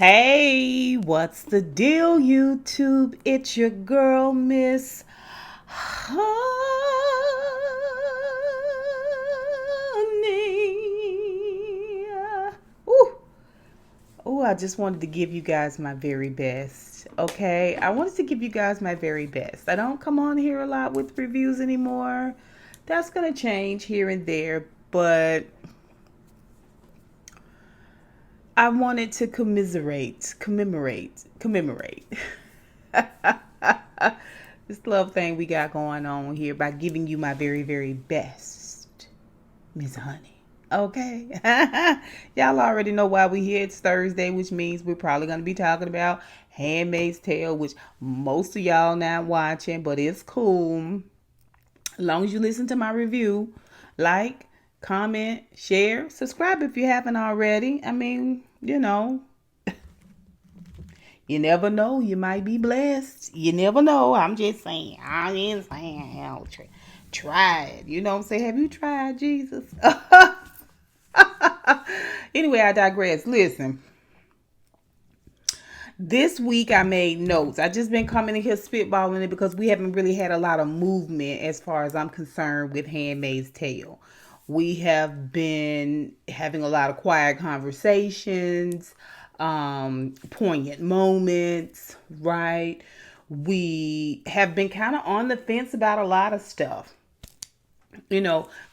Hey, what's the deal, YouTube? It's your girl, Miss Honey. Ooh, ooh, I just wanted to give you guys my very best. Okay, I wanted to give you guys my very best. I don't come on here a lot with reviews anymore. That's gonna change here and there, but I wanted to commemorate this love thing we got going on here by giving you my very, very best, Miss Honey. Okay. Y'all already know why we here. It's Thursday, which means we're probably going to be talking about Handmaid's Tale, which most of y'all not watching, but it's cool. As long as you listen to my review, like, comment, share, subscribe if you haven't already. I mean, you never know. You might be blessed. You never know. I'm just saying. I'm just saying. Try it. You know what I'm saying? Have you tried Jesus? Anyway, I digress. Listen. This week I made notes. I just been coming in here spitballing it because we haven't really had a lot of movement as far as I'm concerned with Handmaid's Tale. We have been having a lot of quiet conversations, poignant moments, right? We have been kind of on the fence about a lot of stuff.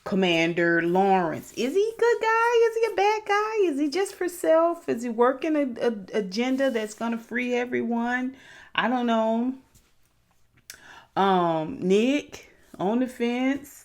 Commander Lawrence. Is he a good guy? Is he a bad guy? Is he just for self? Is he working a agenda that's going to free everyone? I don't know. Nick on the fence.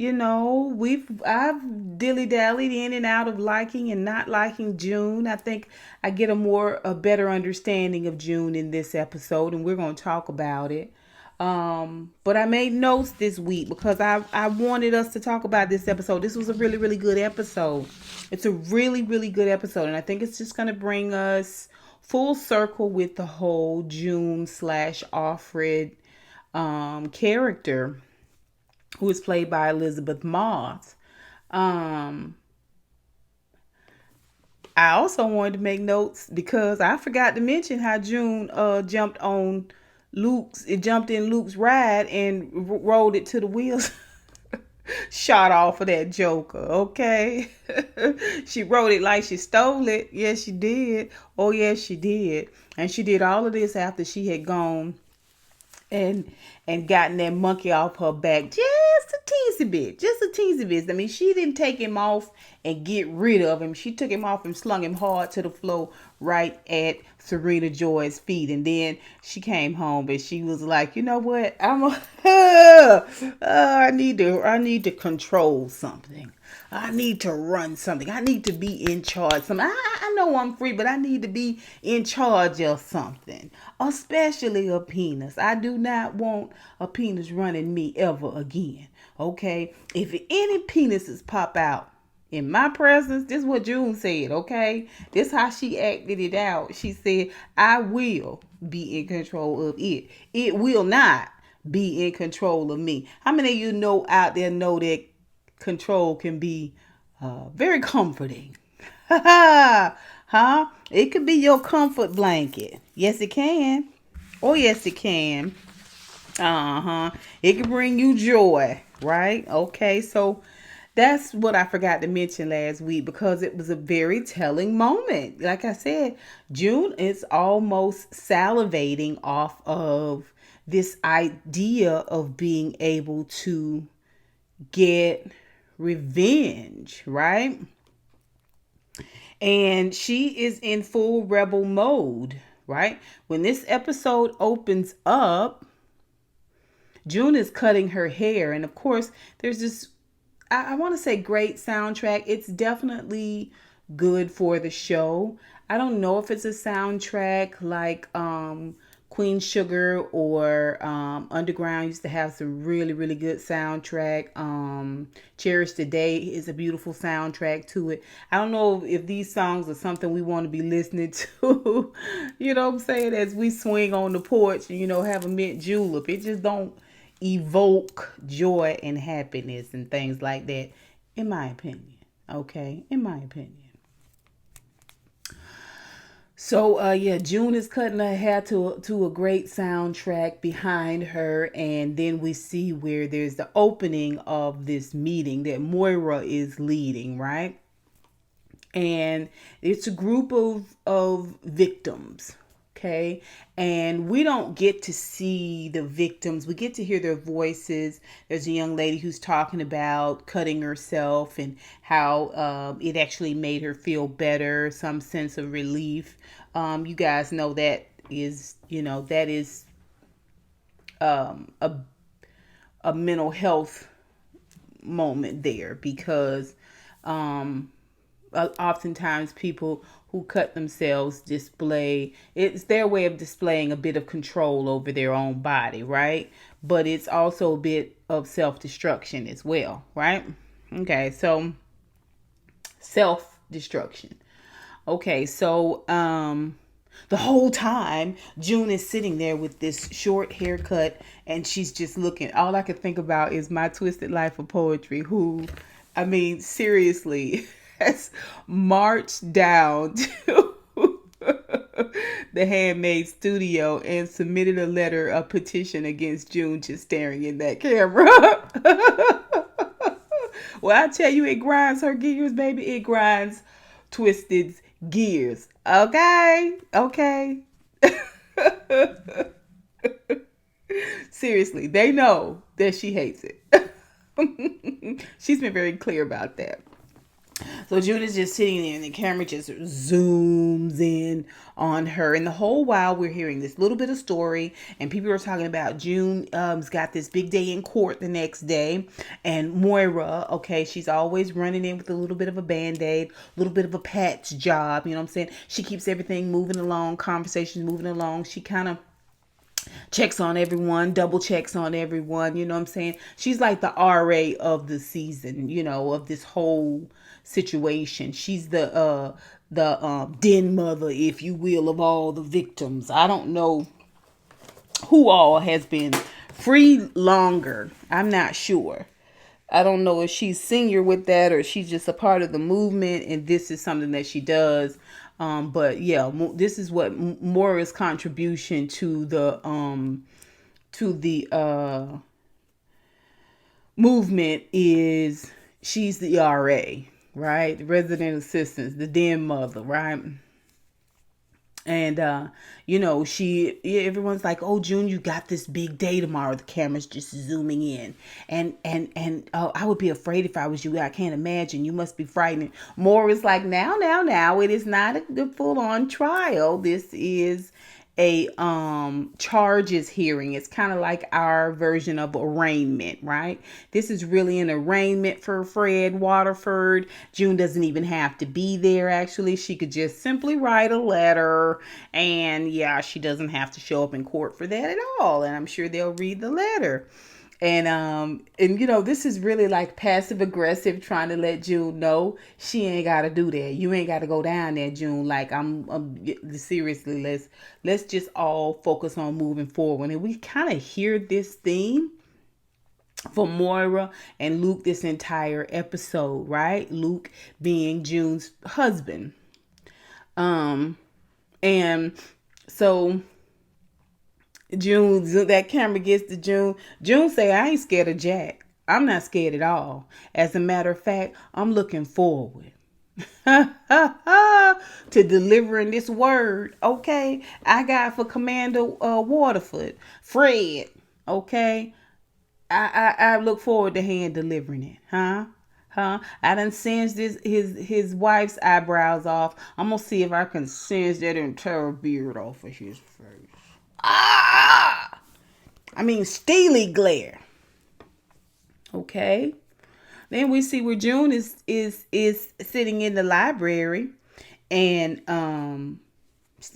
I've dilly dallied in and out of liking and not liking June. I think I get a better understanding of June in this episode, and we're going to talk about it. But I made notes this week because I wanted us to talk about this episode. This was a really, really good episode. It's a really, really good episode. And I think it's just going to bring us full circle with the whole June slash Offred character, who is played by Elizabeth Moss. I also wanted to make notes because I forgot to mention how June jumped in Luke's ride and rolled it to the wheels. Shot off of that Joker, okay? She rode it like she stole it. Yes, she did. Oh, yes, she did. And she did all of this after she had gone and gotten that monkey off her back, just a teensy bit, I mean, she didn't take him off and get rid of him. She took him off and slung him hard to the floor right at Serena Joy's feet. And then she came home and she was like, you know what, I need to control something. I need to run something. I need to be in charge. I know I'm free, but I need to be in charge of something, especially a penis. I do not want a penis running me ever again. Okay? If any penises pop out in my presence, this is what June said, okay? This is how she acted it out. She said, I will be in control of it. It will not be in control of me. How many of you know out there know that control can be very comforting? Huh? It could be your comfort blanket. Yes, it can. Oh, yes, it can. Uh-huh. It can bring you joy, right? Okay, so that's what I forgot to mention last week because it was a very telling moment. Like I said, June is almost salivating off of this idea of being able to get revenge, right? And she is in full rebel mode, right? When this episode opens up, June is cutting her hair. And of course, there's this, I want to say, great soundtrack. It's definitely good for the show. I don't know if it's a soundtrack like Queen Sugar or Underground used to have some really, really good soundtrack. Cherish the Day is a beautiful soundtrack to it. I don't know if these songs are something we want to be listening to, you know what I'm saying, as we swing on the porch and, have a mint julep. It just don't evoke joy and happiness and things like that, in my opinion. Okay, in my opinion. So yeah, June is cutting her hair to a great soundtrack behind her, and then we see where there's the opening of this meeting that Moira is leading, right? And it's a group of victims, okay, and we don't get to see the victims, we get to hear their voices. There's a young lady who's talking about cutting herself and how it actually made her feel better, some sense of relief. You guys know that is, that is um, a, a mental health moment there, because um, oftentimes people who cut themselves display, it's their way of displaying a bit of control over their own body, right? But it's also a bit of self-destruction as well, right? Okay, so self-destruction. Okay, so the whole time June is sitting there with this short haircut, and she's just looking. All I could think about is My Twisted Life of Poetry, who, I mean, seriously, has marched down to the Handmaid studio and submitted a letter, a petition against June just staring in that camera. Well, I tell you, it grinds her gears, baby. It grinds Twisted's gears. Okay? Okay. Seriously, they know that she hates it. She's been very clear about that. So June is just sitting there, and the camera just zooms in on her. And the whole while we're hearing this little bit of story, and people are talking about June's got this big day in court the next day. And Moira, okay, she's always running in with a little bit of a band-aid, a little bit of a patch job. You know what I'm saying? She keeps everything moving along, conversations moving along. She kind of checks on everyone, double checks on everyone, you know what I'm saying? She's like the RA of the season, of this whole situation. She's the den mother, if you will, of all the victims. I don't know who all has been free longer. I'm not sure. I don't know if she's senior with that or she's just a part of the movement and this is something that she does. But yeah, this is what Moira's contribution to the movement is. She's the RA, right? The resident assistance, the den mother, right? And everyone's like, "Oh, June, you got this big day tomorrow." The camera's just zooming in, and I would be afraid if I was you. I can't imagine. You must be frightened. Moira's like, now, it is not a full on trial. This is a charges hearing. It's kind of like our version of arraignment, right? This is really an arraignment for Fred Waterford. June doesn't even have to be there. Actually, she could just simply write a letter, and yeah, she doesn't have to show up in court for that at all. And I'm sure they'll read the letter. And this is really like passive aggressive, trying to let June know she ain't got to do that. You ain't got to go down there, June. Like I'm seriously, let's just all focus on moving forward. And we kind of hear this theme for Moira and Luke this entire episode, right? Luke being June's husband. And so June, that camera gets to June. June say, "I ain't scared of Jack. I'm not scared at all. As a matter of fact, I'm looking forward to delivering this word, okay, I got for Commander Waterford, Fred, okay? I look forward to hand delivering it, huh? I done singed his wife's eyebrows off. I'm gonna see if I can singe that entire beard off of his face. Ah! I mean, steely glare. Okay. Then we see where June is sitting in the library, and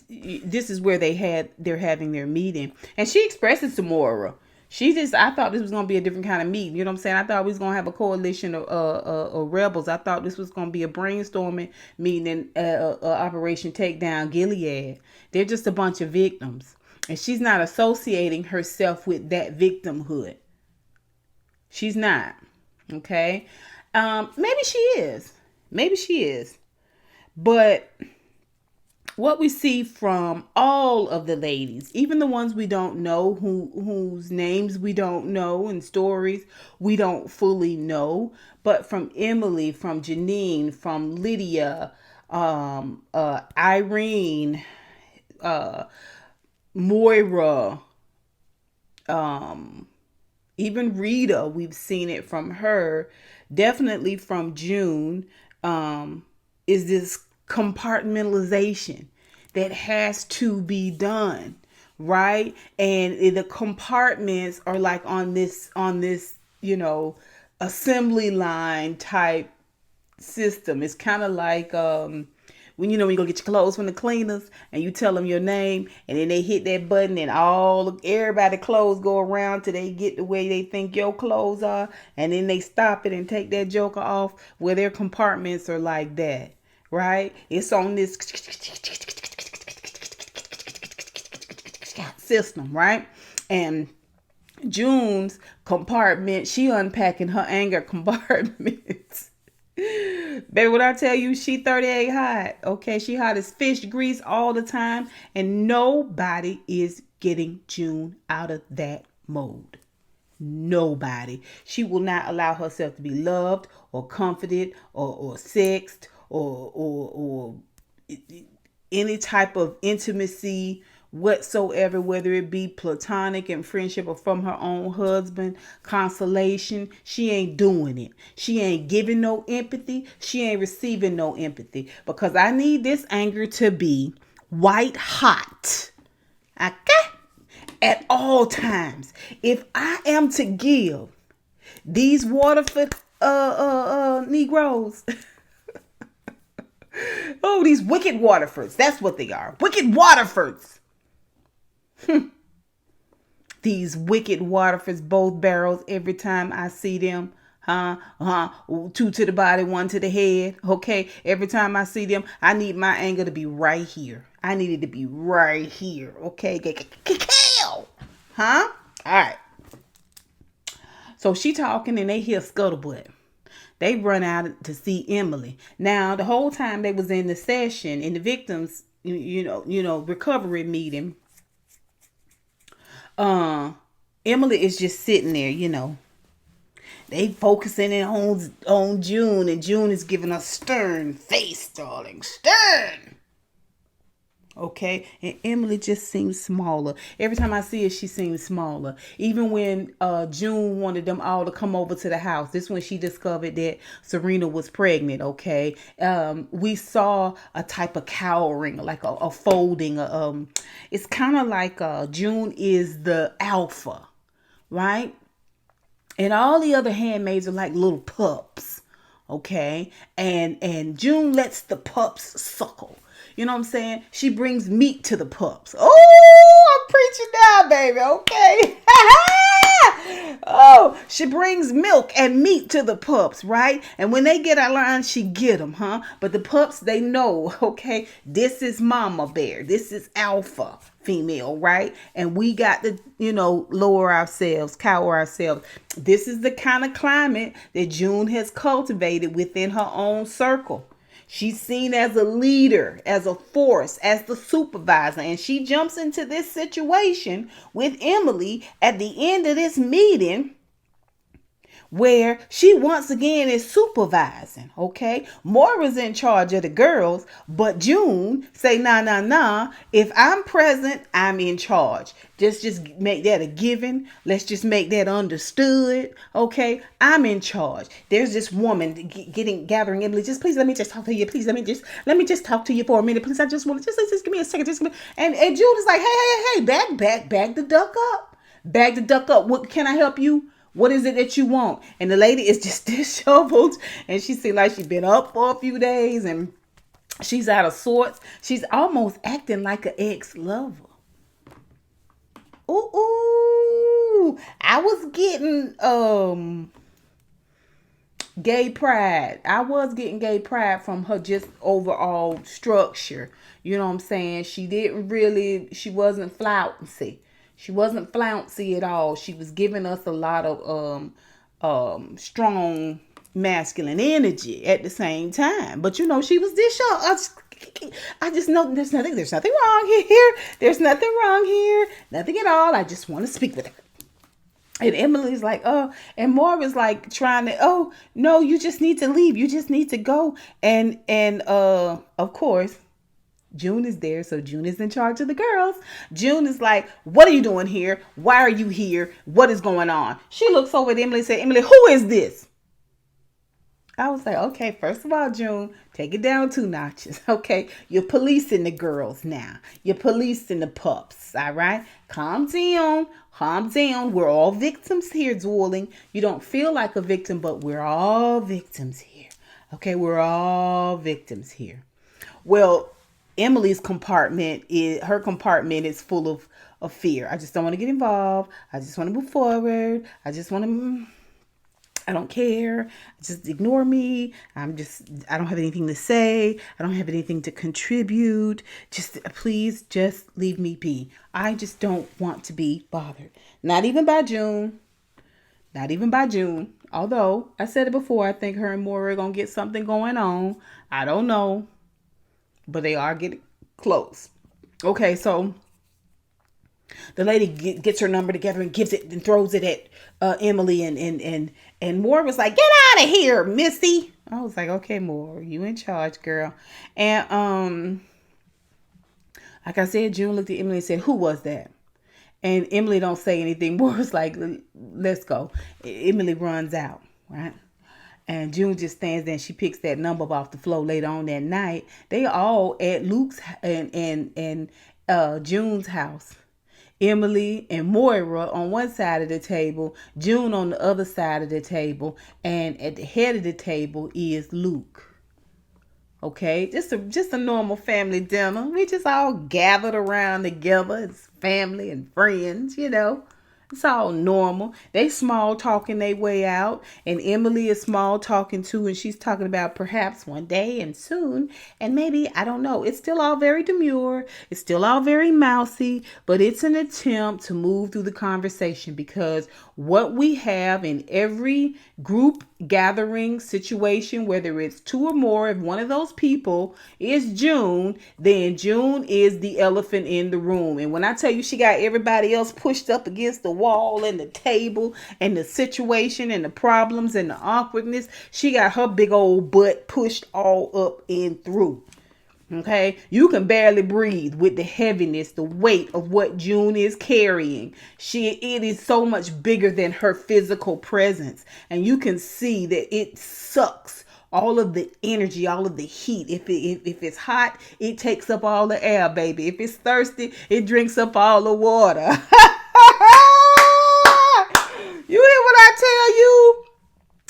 this is where they're having their meeting, and she expresses to Moira. I thought this was gonna be a different kind of meeting. You know what I'm saying? I thought we was gonna have a coalition of rebels. I thought this was gonna be a brainstorming meeting, Operation Takedown Gilead. They're just a bunch of victims. And she's not associating herself with that victimhood. She's not. Okay. Maybe she is. Maybe she is. But what we see from all of the ladies, even the ones we don't know, whose names we don't know and stories we don't fully know, but from Emily, from Janine, from Lydia, Irene, Moira, even Rita, we've seen it from her, definitely from June, is this compartmentalization that has to be done, right? And the compartments are like on this, assembly line type system. It's kind of like when you go get your clothes from the cleaners and you tell them your name and then they hit that button and everybody clothes go around till they get the way they think your clothes are, and then they stop it and take that joker off. Where their compartments are like that, right? It's on this system, right? And June's compartment, she unpacking her anger compartments. Baby, when I tell you she 38 hot, okay? She hot as fish grease all the time, and nobody is getting June out of that mode. Nobody. She will not allow herself to be loved or comforted or sexed or any type of intimacy whatsoever, whether it be platonic and friendship or from her own husband, consolation. She ain't doing it. She ain't giving no empathy. She ain't receiving no empathy, because I need this anger to be white hot, okay, at all times. If I am to give these Waterford Negroes oh, these wicked Waterfords, that's what they are, wicked Waterfords. These wicked Waterfords, both barrels, every time I see them. Two to the body, one to the head. Okay. Every time I see them, I need my anger to be right here. I need it to be right here. Okay. All right. So she talking and they hear scuttlebutt. They run out to see Emily. Now, the whole time they was in the session, in the victims, recovery meeting, Emily is just sitting there, They focusing in on June, and June is giving a stern face, darling. Stern. Okay, and Emily just seems smaller. Every time I see her, she seems smaller. Even when June wanted them all to come over to the house, this when she discovered that Serena was pregnant. Okay, we saw a type of cowering, like a folding. It's kind of like June is the alpha, right? And all the other handmaids are like little pups. Okay, and June lets the pups suckle. You know what I'm saying? She brings meat to the pups. Oh, I'm preaching now, baby. Okay. Oh, she brings milk and meat to the pups, right? And when they get out of line, she get them, huh? But the pups, they know, okay, this is mama bear. This is alpha female, right? And we got to, lower ourselves, cower ourselves. This is the kind of climate that June has cultivated within her own circle. She's seen as a leader, as a force, as the supervisor. And she jumps into this situation with Emily at the end of this meeting, where she once again is supervising. Okay, Moira's in charge of the girls, but June say, nah. If I'm present, I'm in charge. Just make that a given. Let's just make that understood. Okay, I'm in charge. There's this woman gathering Emily. Just please let me just talk to you. Please let me just talk to you for a minute. Please, I just want to just give me a second. And June is like, hey, back the duck up. Back the duck up. What can I help you? What is it that you want? And the lady is just disheveled, and she seems like she's been up for a few days and she's out of sorts. She's almost acting like an ex-lover. Ooh, I was getting gay pride. I was getting gay pride from her just overall structure. You know what I'm saying? She wasn't flouncy. She wasn't flouncy at all. She was giving us a lot of strong masculine energy at the same time. But she was this I just know there's nothing wrong here. There's nothing wrong here. Nothing at all. I just want to speak with her. And Emily's like, oh, and Moira's like trying to, oh, no, you just need to leave. You just need to go. And of course, June is there, so June is in charge of the girls. June is like, what are you doing here? Why are you here? What is going on? She looks over at Emily and says, Emily, who is this? I was like, okay, first of all, June, take it down 2 notches. Okay, you're policing the girls now. You're policing the pups, all right? Calm down. Calm down. We're all victims here, darling. You don't feel like a victim, but we're all victims here. Okay, we're all victims here. Well, Emily's compartment is full of fear. I just don't want to get involved. I just want to move forward. I don't care. Just ignore me. I don't have anything to say. I don't have anything to contribute. Please just leave me be. I just don't want to be bothered. Not even by June. Not even by June. Although, I said it before, I think her and Moira are going to get something going on. I don't know. But they are getting close. Okay, so the lady gets her number together and gives it and throws it at Emily, and Moore was like, "Get out of here, Missy." I was like, "Okay, Moore, you in charge, girl." And like I said, June looked at Emily and said, "Who was that?" And Emily don't say anything. Moore was like, "Let's go." Emily runs out, right? And June just stands there and she picks that number off the floor later on that night. They all at Luke's and June's house. Emily and Moira on one side of the table, June on the other side of the table, and at the head of the table is Luke. Okay, just a normal family dinner. We just all gathered around together as family and friends, you know. It's all normal. They small talking their way out, and Emily is small talking too, and she's talking about perhaps one day and soon, and maybe, I don't know. It's still all very demure. It's still all very mousy, but it's an attempt to move through the conversation, because what we have in every group gathering situation, whether it's 2 or more, if one of those people is June, then June is the elephant in the room. And when I tell you she got everybody else pushed up against the wall and the table and the situation and the problems and the awkwardness, she got her big old butt pushed all up and through. Okay, you can barely breathe with the heaviness, the weight of what June is carrying. It is so much bigger than her physical presence, and you can see that it sucks all of the energy, all of the heat. If it's hot, it takes up all the air, baby. If it's thirsty, it drinks up all the water. You hear what I tell you?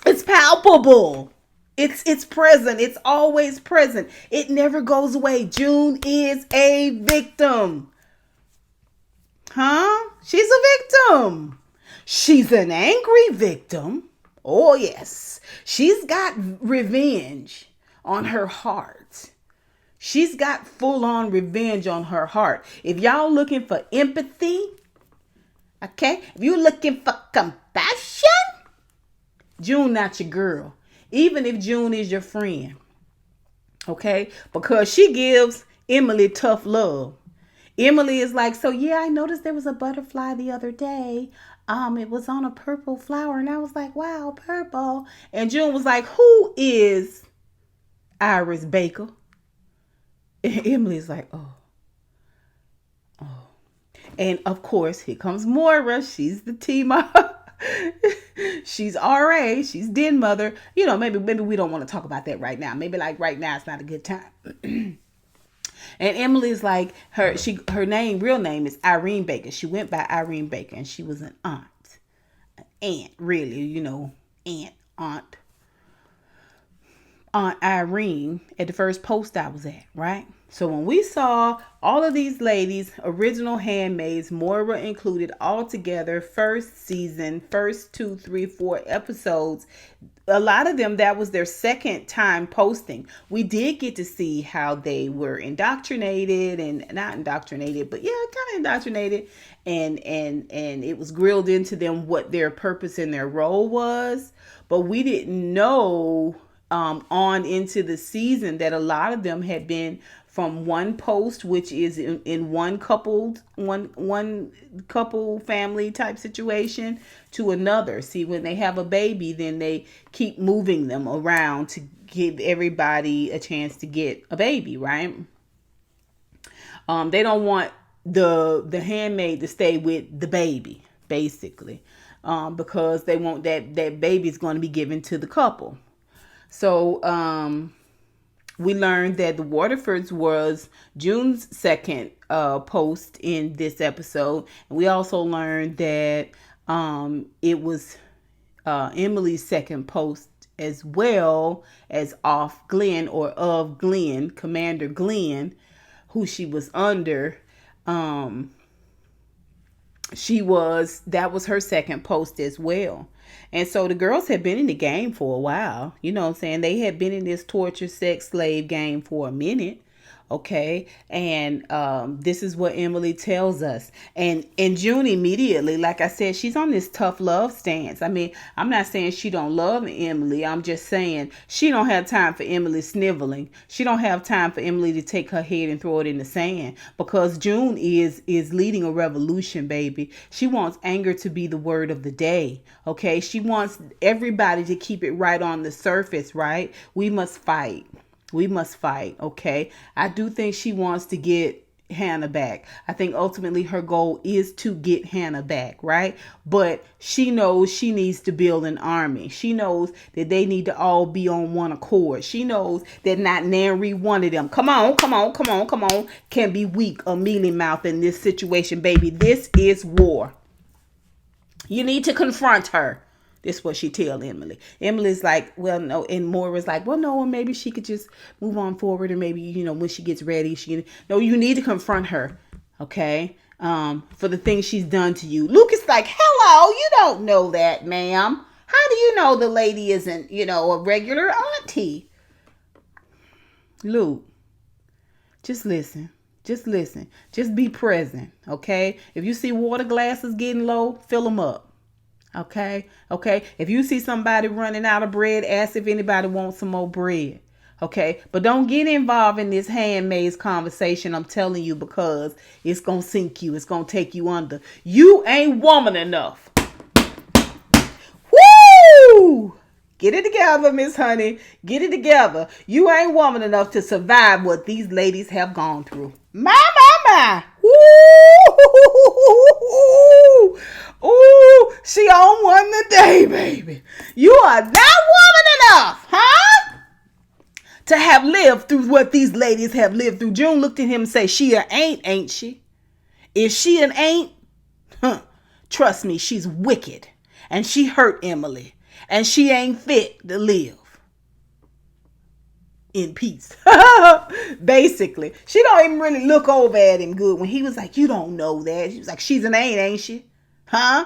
It's palpable. It's present. It's always present. It never goes away. June is a victim. Huh? She's a victim. She's an angry victim. Oh, yes. She's got revenge on her heart. She's got full-on revenge on her heart. If y'all looking for empathy, okay? If you're looking for compassion, June not your girl. Even if June is your friend, okay? Because she gives Emily tough love. Emily is like, so yeah, I noticed there was a butterfly the other day. It was on a purple flower, and I was like, wow, purple. And June was like, who is Iris Baker? And Emily's like, oh. And of course, here comes Moira. She's the team up. She's RA, she's den mother. You know, maybe we don't want to talk about that right now. Maybe like right now it's not a good time. And Emily's like, her real name is Irene Baker. She went by Irene Baker, and she was an aunt, really, you know, aunt Irene at the first post I was at, right? So when we saw all of these ladies, original handmaids, Moira included, all together, first season, first 2, 3, 4 episodes, a lot of them, that was their second time posting. We did get to see how they were indoctrinated, and not indoctrinated, but yeah, kind of indoctrinated. And it was grilled into them what their purpose and their role was. But we didn't know on into the season that a lot of them had been from one post, which is in one couple family type situation, to another. See, when they have a baby, then they keep moving them around to give everybody a chance to get a baby, right? They don't want the handmaid to stay with the baby, basically, because they want that baby is going to be given to the couple. So we learned that the Waterfords was June's second post in this episode. And we also learned that it was Emily's second post, as well as off Glenn, or of Glenn, Commander Glenn, who she was under. That was her second post as well. And so the girls had been in the game for a while. You know what I'm saying? They had been in this torture, sex, slave game for a minute. Okay. And this is what Emily tells us. And June immediately, like I said, she's on this tough love stance. I mean, I'm not saying she don't love Emily. I'm just saying she don't have time for Emily sniveling. She don't have time for Emily to take her head and throw it in the sand, because June is leading a revolution, baby. She wants anger to be the word of the day. Okay. She wants everybody to keep it right on the surface, right? We must fight. We must fight, okay? I do think she wants to get Hannah back. I think ultimately her goal is to get Hannah back, right? But she knows she needs to build an army. She knows that they need to all be on one accord. She knows that not nary one of them, come on, can be weak or mealy mouth in this situation, baby. This is war. You need to confront her. This is what she tell Emily. Emily's like, well, no. And Moira's like, well, no, or maybe she could just move on forward. Or maybe, when she gets ready, no, you need to confront her. Okay. For the things she's done to you. Luke is like, hello, you don't know that, ma'am. How do you know the lady isn't, a regular auntie? Luke, just listen. Just listen. Just be present. Okay. If you see water glasses getting low, fill them up. Okay. If you see somebody running out of bread, ask if anybody wants some more bread. Okay. But don't get involved in this handmaid's conversation, I'm telling you, because it's going to sink you. It's going to take you under. You ain't woman enough. Woo! Get it together, Miss Honey. Get it together. You ain't woman enough to survive what these ladies have gone through. My. Woo! Ooh, she on one today, baby. You are not woman enough, huh? To have lived through what these ladies have lived through. June looked at him and said, she an ain't she? If she an ain't, trust me, she's wicked. And she hurt Emily. And she ain't fit to live in peace. Basically. She don't even really look over at him good. When he was like, you don't know that. She was like, she's an ain't she? Huh?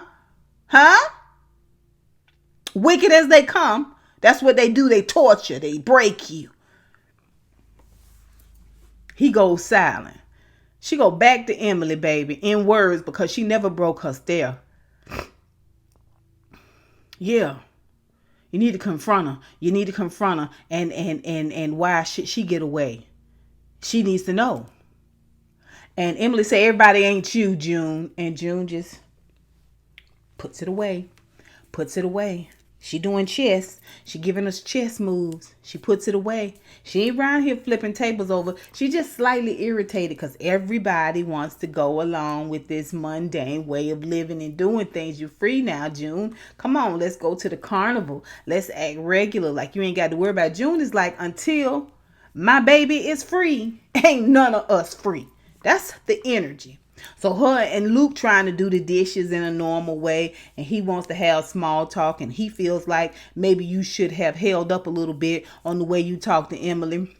Wicked as they come. That's what they do. They torture. They break you. He goes silent. She go back to Emily, baby, in words, because she never broke her stare. Yeah. You need to confront her. And why should she get away? She needs to know. And Emily say, everybody ain't you, June. And June just puts it away. She doing chess. She giving us chess moves. She puts it away. She ain't around here flipping tables over. She just slightly irritated because everybody wants to go along with this mundane way of living and doing things. You're free now, June. Come on, let's go to the carnival. Let's act regular, like you ain't got to worry about it. June is like, until my baby is free, ain't none of us free. That's the energy. So her and Luke trying to do the dishes in a normal way, and he wants to have small talk, and he feels like maybe you should have held up a little bit on the way you talk to Emily.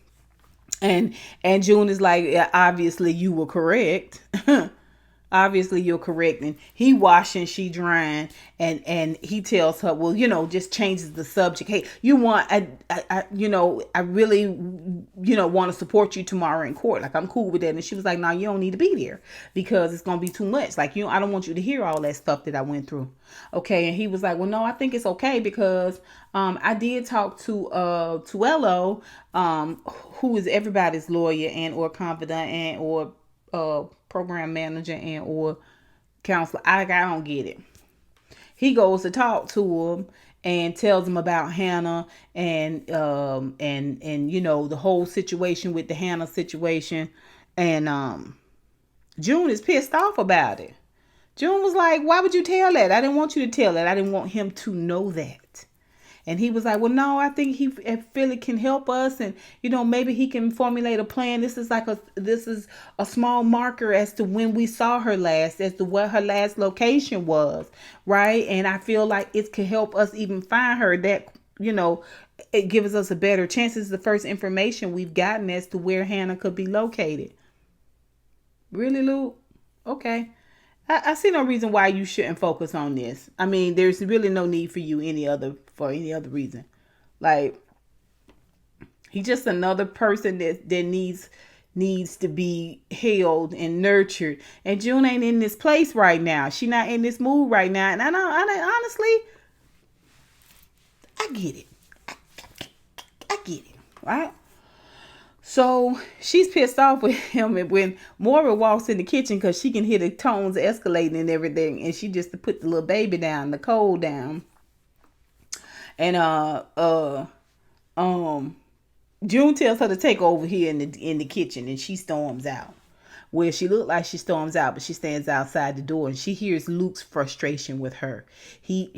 And June is like, yeah, obviously you were correct. Obviously you're correct. And he washing, she drying, and he tells her, well, just changes the subject. Hey, you want I really want to support you tomorrow in court. Like, I'm cool with that. And she was like, no, you don't need to be there because it's gonna be too much. Like, I don't want you to hear all that stuff that I went through. Okay. And he was like, well, no, I think it's okay because I did talk to Tuello, who is everybody's lawyer and or confidant and or program manager and or counselor. I don't get it. He goes to talk to him and tells him about Hannah and the whole situation with the Hannah situation. And June is pissed off about it. June was like, why would you tell that? I didn't want you to tell that. I didn't want him to know that. And he was like, well, no, I think he Philly can help us. And, maybe he can formulate a plan. This is a small marker as to when we saw her last, as to what her last location was. Right. And I feel like it could help us even find her. That, it gives us a better chance. This is the first information we've gotten as to where Hannah could be located. Really, Luke? Okay. I see no reason why you shouldn't focus on this. I mean, there's really no need for you for any other reason. Like, he's just another person that needs to be held and nurtured. And June ain't in this place right now. She not in this mood right now. And I honestly, I get it. I get it, right? So she's pissed off with him, and when Moira walks in the kitchen, because she can hear the tones escalating and everything, and she just to put the little baby down, Nicole down, and June tells her to take over here in the kitchen, and she storms out. Well, she looked like she storms out, but she stands outside the door, and she hears Luke's frustration with her. She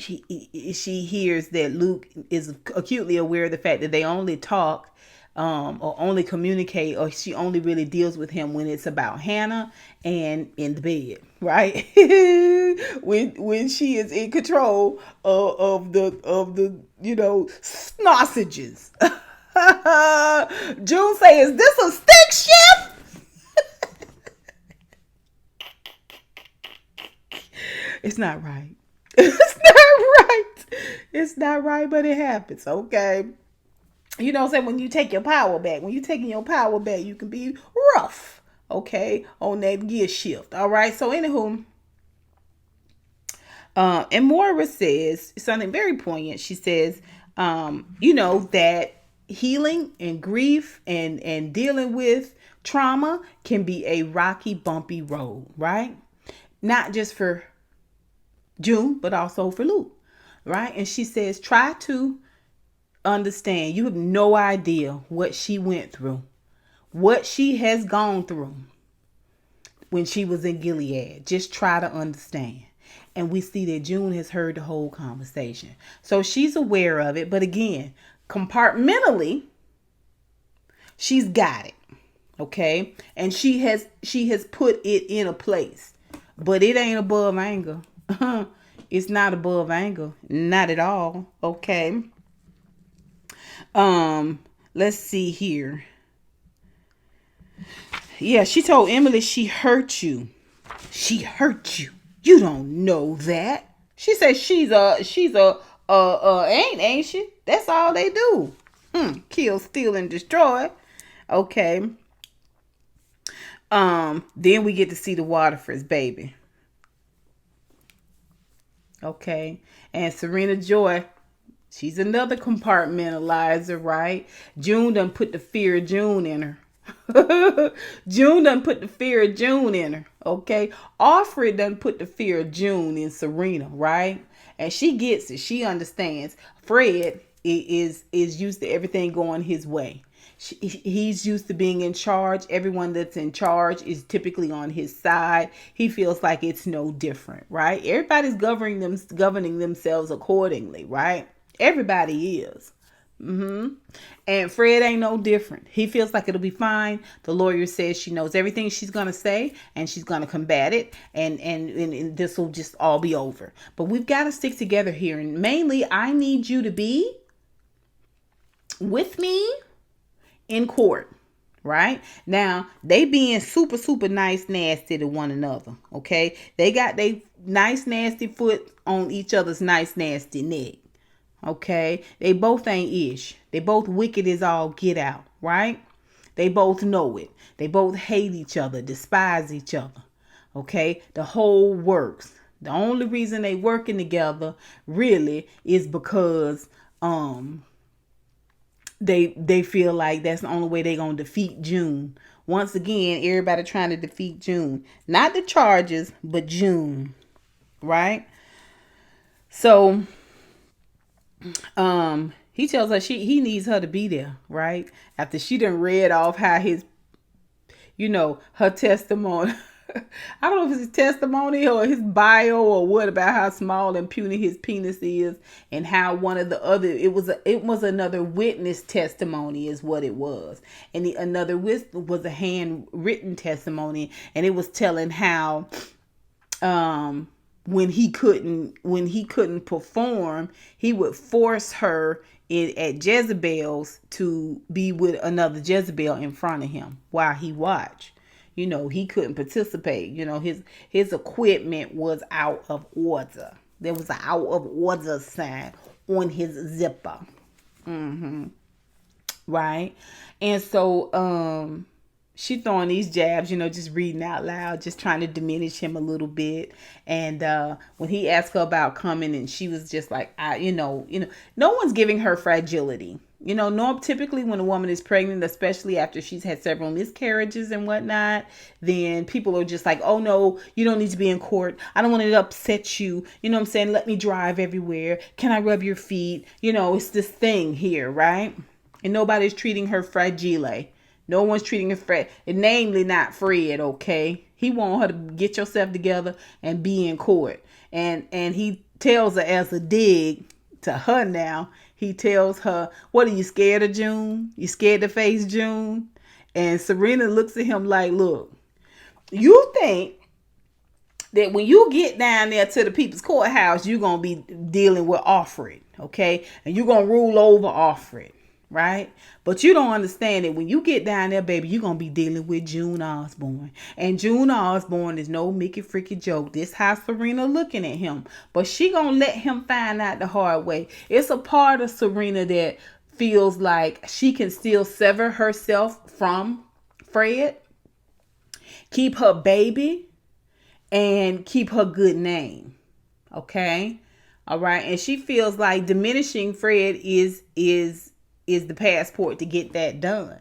hears that Luke is acutely aware of the fact that they only talk or only communicate, or she only really deals with him when it's about Hannah and in the bed, right? when she is in control of the sausages. June say, is this a stick shift? It's not right. It's not right. It's not right, but it happens. Okay. You know what I'm saying? When you take your power back, when you're taking your power back, you can be rough, okay, on that gear shift. All right. So, anywho, and Moira says something very poignant. She says, that healing and grief and dealing with trauma can be a rocky, bumpy road, right? Not just for June, but also for Luke, right? And she says, try to understand. You have no idea what she went through, what she has gone through when she was in Gilead. Just try to understand. And we see that June has heard the whole conversation. So she's aware of it. But again, compartmentally, she's got it. Okay. And she has put it in a place. But it ain't above anger. It's not above anger. Not at all. Okay. Let's see here. Yeah, she told Emily she hurt you. She hurt you. You don't know that. She said she's a ain't she? That's all they do. Kill, steal, and destroy. Okay. Then we get to see the Waterfords, baby. Okay. And Serena Joy, she's another compartmentalizer, right? June done put the fear of June in her. June done put the fear of June in her. Okay. Alfred done put the fear of June in Serena, right? And she gets it. She understands. Fred is used to everything going his way. He's used to being in charge. Everyone that's in charge is typically on his side. He feels like it's no different, right? Everybody's governing themselves accordingly, right? Everybody is. And Fred ain't no different. He feels like it'll be fine. The lawyer says she knows everything she's going to say and she's going to combat it. And this will just all be over. But we've got to stick together here. And mainly, I need you to be with me in court. Right now, they being super, super nice, nasty to one another. Okay, they got they nice, nasty foot on each other's nice, nasty neck. Okay, they both ain't ish. They both wicked as all get out. Right? They both know it. They both hate each other, despise each other. Okay, the whole works. The only reason they working together really is because they feel like that's the only way they gonna defeat June. Once again, everybody trying to defeat June, not the charges, but June, right? So, he tells her he needs her to be there, right? After she done read off how his, her testimony. I don't know if it's his testimony or his bio or what about how small and puny his penis is, and how one of the other it was another witness testimony is what it was, and the another was a handwritten testimony, and it was telling how when he couldn't perform, he would force her at Jezebel's to be with another Jezebel in front of him while he watched. He couldn't participate. His equipment was out of order. There was an out of order sign on his zipper. Right? And so she throwing these jabs, just reading out loud, just trying to diminish him a little bit. And when he asked her about coming, and she was just like, no one's giving her fragility. Typically when a woman is pregnant, especially after she's had several miscarriages and whatnot, then people are just like, oh no, you don't need to be in court. I don't want it to upset you. You know what I'm saying? Let me drive everywhere. Can I rub your feet? It's this thing here, right? And nobody's treating her fragile. No one's treating her Fred, namely not Fred, okay? He want her to get yourself together and be in court. And he tells her as a dig to her now, he tells her, what, are you scared of June? You scared to face June? And Serena looks at him like, look, you think that when you get down there to the people's courthouse, you're going to be dealing with Alfred, okay? And you're going to rule over Alfred. Right? But you don't understand that when you get down there, baby, you're going to be dealing with June Osborne. And June Osborne is no Mickey freaky joke. This how Serena looking at him. But she going to let him find out the hard way. It's a part of Serena that feels like she can still sever herself from Fred, keep her baby, and keep her good name. Okay? All right? And she feels like diminishing Fred is the passport to get that done.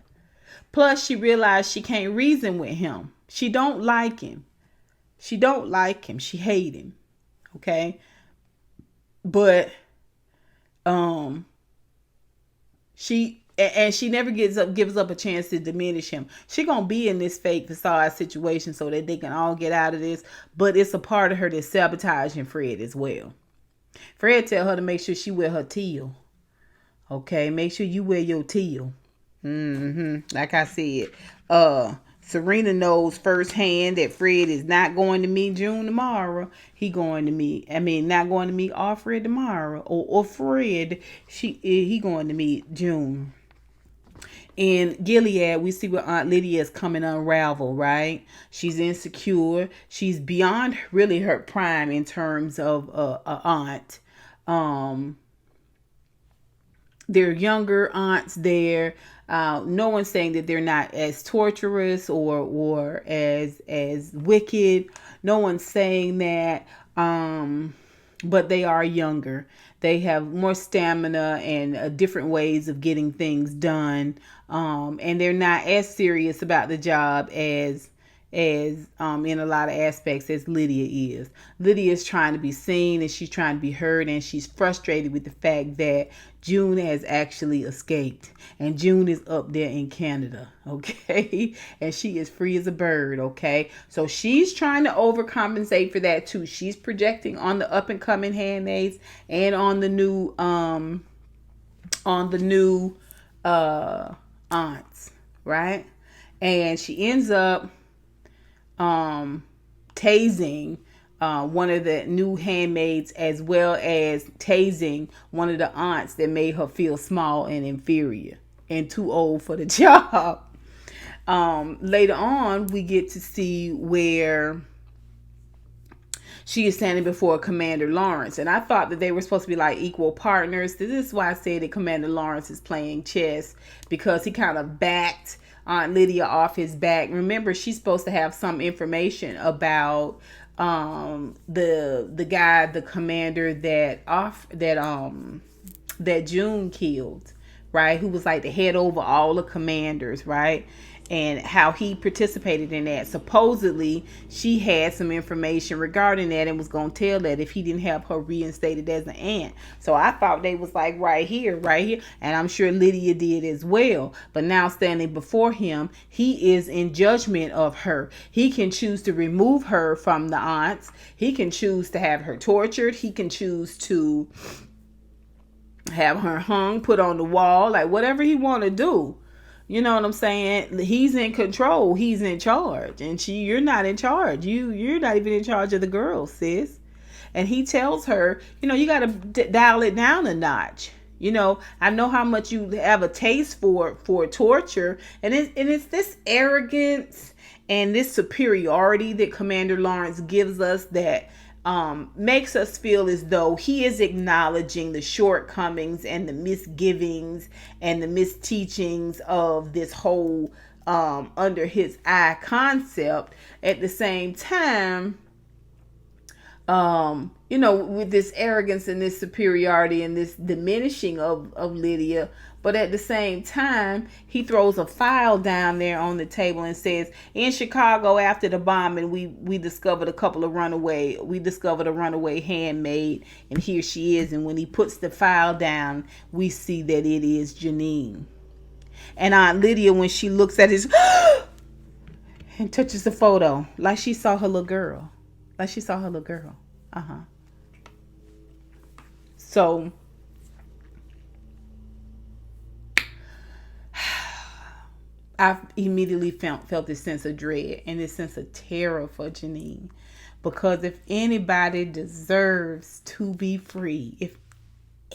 Plus, she realized she can't reason with him. She don't like him. She hate him. Okay? But she never gives up a chance to diminish him. She gonna be in this fake facade situation so that they can all get out of this. But it's a part of her that's sabotaging Fred as well. Fred tell her to make sure she wear her teal. Okay, make sure you wear your teal. Like I said, Serena knows firsthand that Fred is not going to meet June tomorrow. Not going to meet Alfred tomorrow. Or Fred. He going to meet June. In Gilead, we see where Aunt Lydia is coming unravel, right? She's insecure. She's beyond really her prime in terms of a aunt. There are younger aunts there. No one's saying that they're not as torturous or as wicked. No one's saying that. But they are younger. They have more stamina and different ways of getting things done. And they're not as serious about the job as in a lot of aspects as Lydia is. Lydia is trying to be seen and she's trying to be heard, and she's frustrated with the fact that June has actually escaped, and June is up there in Canada, okay? And she is free as a bird, okay? So she's trying to overcompensate for that too. She's projecting on the up and coming handmaids and on the new aunts, right? And she ends up tasing one of the new handmaids, as well as tasing one of the aunts that made her feel small and inferior and too old for the job. Later on, we get to see where she is standing before Commander Lawrence. And I thought that they were supposed to be like equal partners. This is why I said that Commander Lawrence is playing chess, because he kind of backed Aunt Lydia off his back. Remember, she's supposed to have some information about the guy, the commander that June killed, right? Who was like the head over all the commanders, right? And how he participated in that. Supposedly, she had some information regarding that and was going to tell that if he didn't have her reinstated as an aunt. So I thought they was like right here. And I'm sure Lydia did as well. But now standing before him, he is in judgment of her. He can choose to remove her from the aunts. He can choose to have her tortured. He can choose to have her hung, put on the wall, like whatever he want to do. You know what I'm saying? He's in control. He's in charge. And you're not in charge. You're not even in charge of the girls, sis. And he tells her, you got to dial it down a notch. I know how much you have a taste for torture. And it's this arrogance and this superiority that Commander Lawrence gives us that makes us feel as though he is acknowledging the shortcomings and the misgivings and the misteachings of this whole under his eye concept. At the same time, with this arrogance and this superiority and this diminishing of Lydia. But at the same time, he throws a file down there on the table and says, in Chicago after the bombing, we discovered we discovered a runaway handmaid, and here she is. And when he puts the file down, we see that it is Janine. And Aunt Lydia, when she looks at his and touches the photo, like she saw her little girl. So I immediately felt this sense of dread and this sense of terror for Janine. Because if anybody deserves to be free, if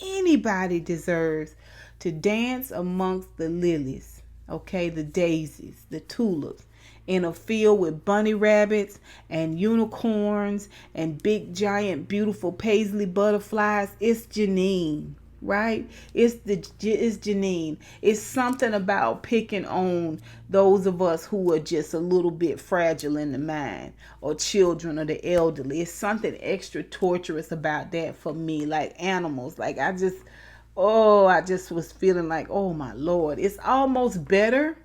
anybody deserves to dance amongst the lilies, okay, the daisies, the tulips, in a field with bunny rabbits and unicorns and big, giant, beautiful paisley butterflies, it's Janine. Right? It's Janine. It's something about picking on those of us who are just a little bit fragile in the mind, or children, or the elderly. It's something extra torturous about that for me, like animals. Like I just was feeling like, oh my Lord, it's almost better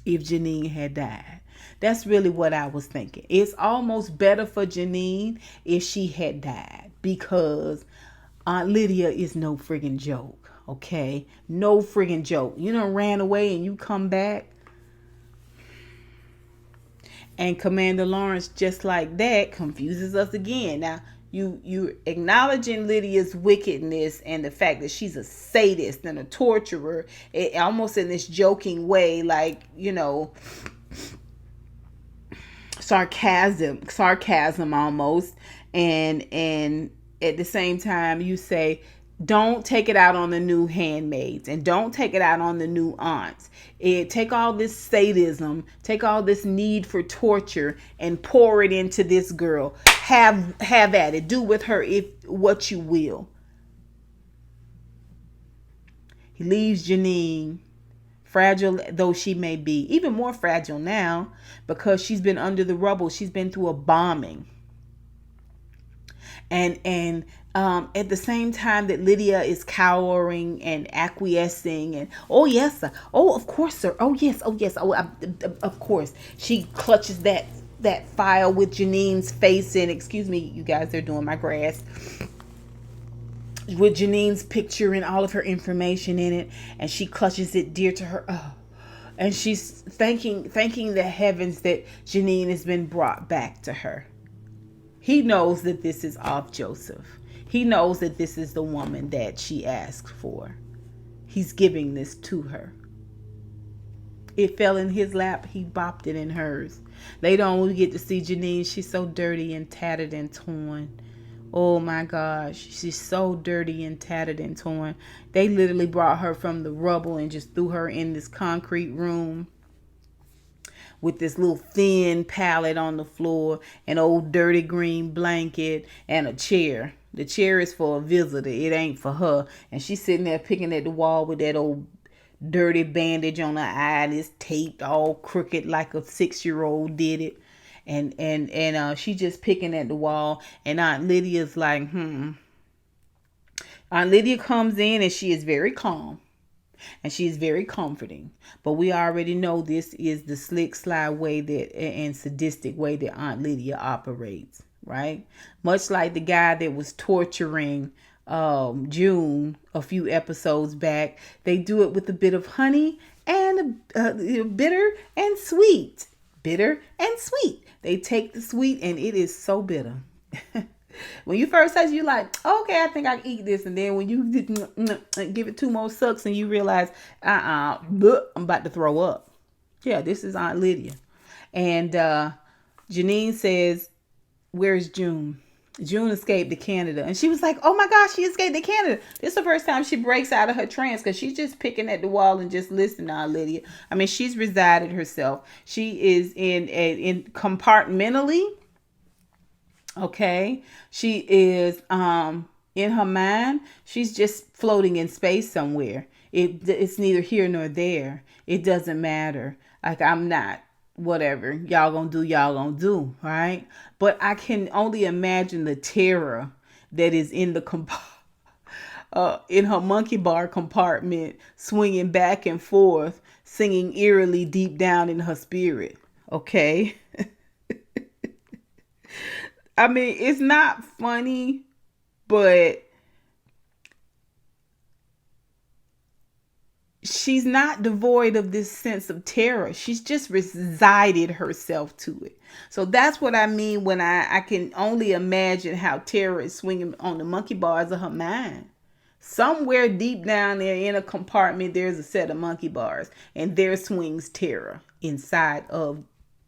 if Janine had died. That's really what I was thinking. It's almost better for Janine if she had died, because Aunt Lydia is no friggin' joke, okay? No friggin' joke. You done ran away and you come back. And Commander Lawrence, just like that, confuses us again. Now, you're acknowledging Lydia's wickedness and the fact that she's a sadist and a torturer, almost in this joking way, like, sarcasm almost. And at the same time, you say, don't take it out on the new handmaids and don't take it out on the new aunts. Take all this sadism, take all this need for torture and pour it into this girl. Have at it. Do with her what you will. He leaves Janine, fragile though she may be, even more fragile now because she's been under the rubble. She's been through a bombing. And at the same time that Lydia is cowering and acquiescing and, oh yes sir, oh of course sir, oh yes, of course, she clutches that file with Janine's face in. Excuse me, you guys, they're doing my grass. With Janine's picture and all of her information in it, and she clutches it dear to her. And she's thanking the heavens that Janine has been brought back to her. He knows that this is off Joseph. He knows that this is the woman that she asked for. He's giving this to her. It fell in his lap. He bopped it in hers. Later on, we get to see Janine. She's so dirty and tattered and torn. Oh my gosh. She's so dirty and tattered and torn. They literally brought her from the rubble and just threw her in this concrete room. with this little thin pallet on the floor, an old dirty green blanket, and a chair. The chair is for a visitor. It ain't for her. And she's sitting there picking at the wall with that old dirty bandage on her eye, and it's taped all crooked like a 6-year-old did it. And she just picking at the wall, and Aunt Lydia's like, Aunt Lydia comes in and she is very calm and she is very comforting. But we already know this is the slick, sly way that and sadistic way that Aunt Lydia operates, right? Much like the guy that was torturing June a few episodes back, they do it with a bit of honey and bitter and sweet. Bitter and sweet. They take the sweet and it is so bitter. When you first taste, you like, okay, I think I can eat this. And then when you give it 2 more sucks and you realize, I'm about to throw up. Yeah, this is Aunt Lydia. And Janine says, where's June? June escaped to Canada. And she was like, oh my gosh, she escaped to Canada. This is the first time she breaks out of her trance because she's just picking at the wall and just listening to Aunt Lydia. I mean, she's resided herself. She is in compartmentally. Okay, she is in her mind. She's just floating in space somewhere. It's neither here nor there. It doesn't matter. Like, I'm not. Whatever y'all gonna do, right? But I can only imagine the terror that is in the in her monkey bar compartment, swinging back and forth, singing eerily deep down in her spirit. Okay. I mean, it's not funny, but she's not devoid of this sense of terror. She's just resided herself to it. So that's what I mean when I can only imagine how terror is swinging on the monkey bars of her mind. Somewhere deep down there in a compartment, there's a set of monkey bars, and there swings terror inside of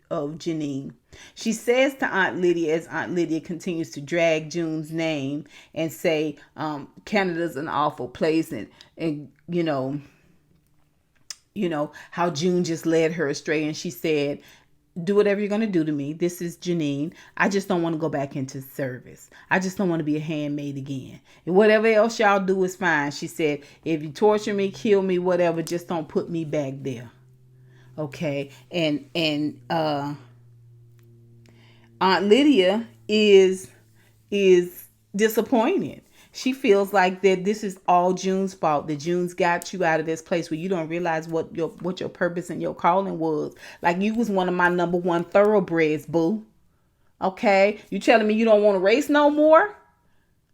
Janine. She says to Aunt Lydia, as Aunt Lydia continues to drag June's name and say, Canada's an awful place, and you know how June just led her astray, and she said, do whatever you're going to do to me. This is Janine. I just don't want to go back into service. I just don't want to be a handmaid again. And whatever else y'all do is fine. She said, if you torture me, kill me, whatever, just don't put me back there. Okay. And Aunt Lydia is disappointed. She feels like that this is all June's fault, that June's got you out of this place where you don't realize what your purpose and your calling was. Like, you was one of my number 1 thoroughbreds, boo. Okay? You telling me you don't want to race no more?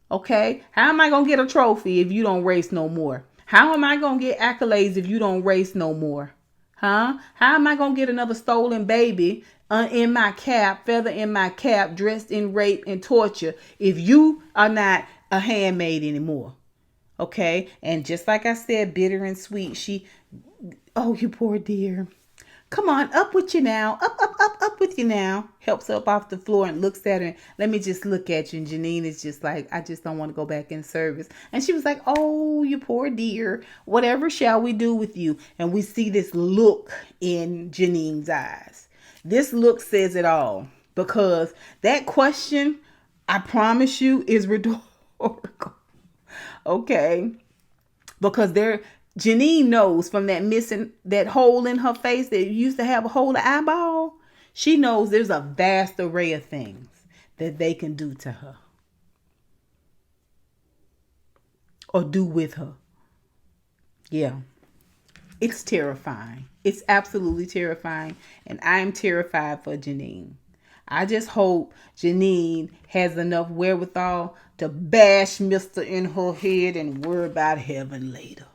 Okay? How am I going to get a trophy if you don't race no more? How am I going to get accolades if you don't race no more? Huh? How am I going to get another stolen baby in my cap, feather in my cap, dressed in rape and torture if you are not a handmaid anymore? Okay? And just like I said, bitter and sweet, oh, you poor dear. Come on, up with you now. Up with you now. Helps up off the floor and looks at her. And, let me just look at you. And Janine is just like, I just don't want to go back in service. And she was like, oh, you poor dear. Whatever shall we do with you? And we see this look in Janine's eyes. This look says it all. Because that question, I promise you, is rhetorical. Okay? Because Janine knows from that hole in her face that used to have a hole of eyeball. She knows there's a vast array of things that they can do to her. Or do with her. Yeah. It's terrifying. It's absolutely terrifying. And I'm terrified for Janine. I just hope Janine has enough wherewithal to bash Mr. in her head and worry about heaven later.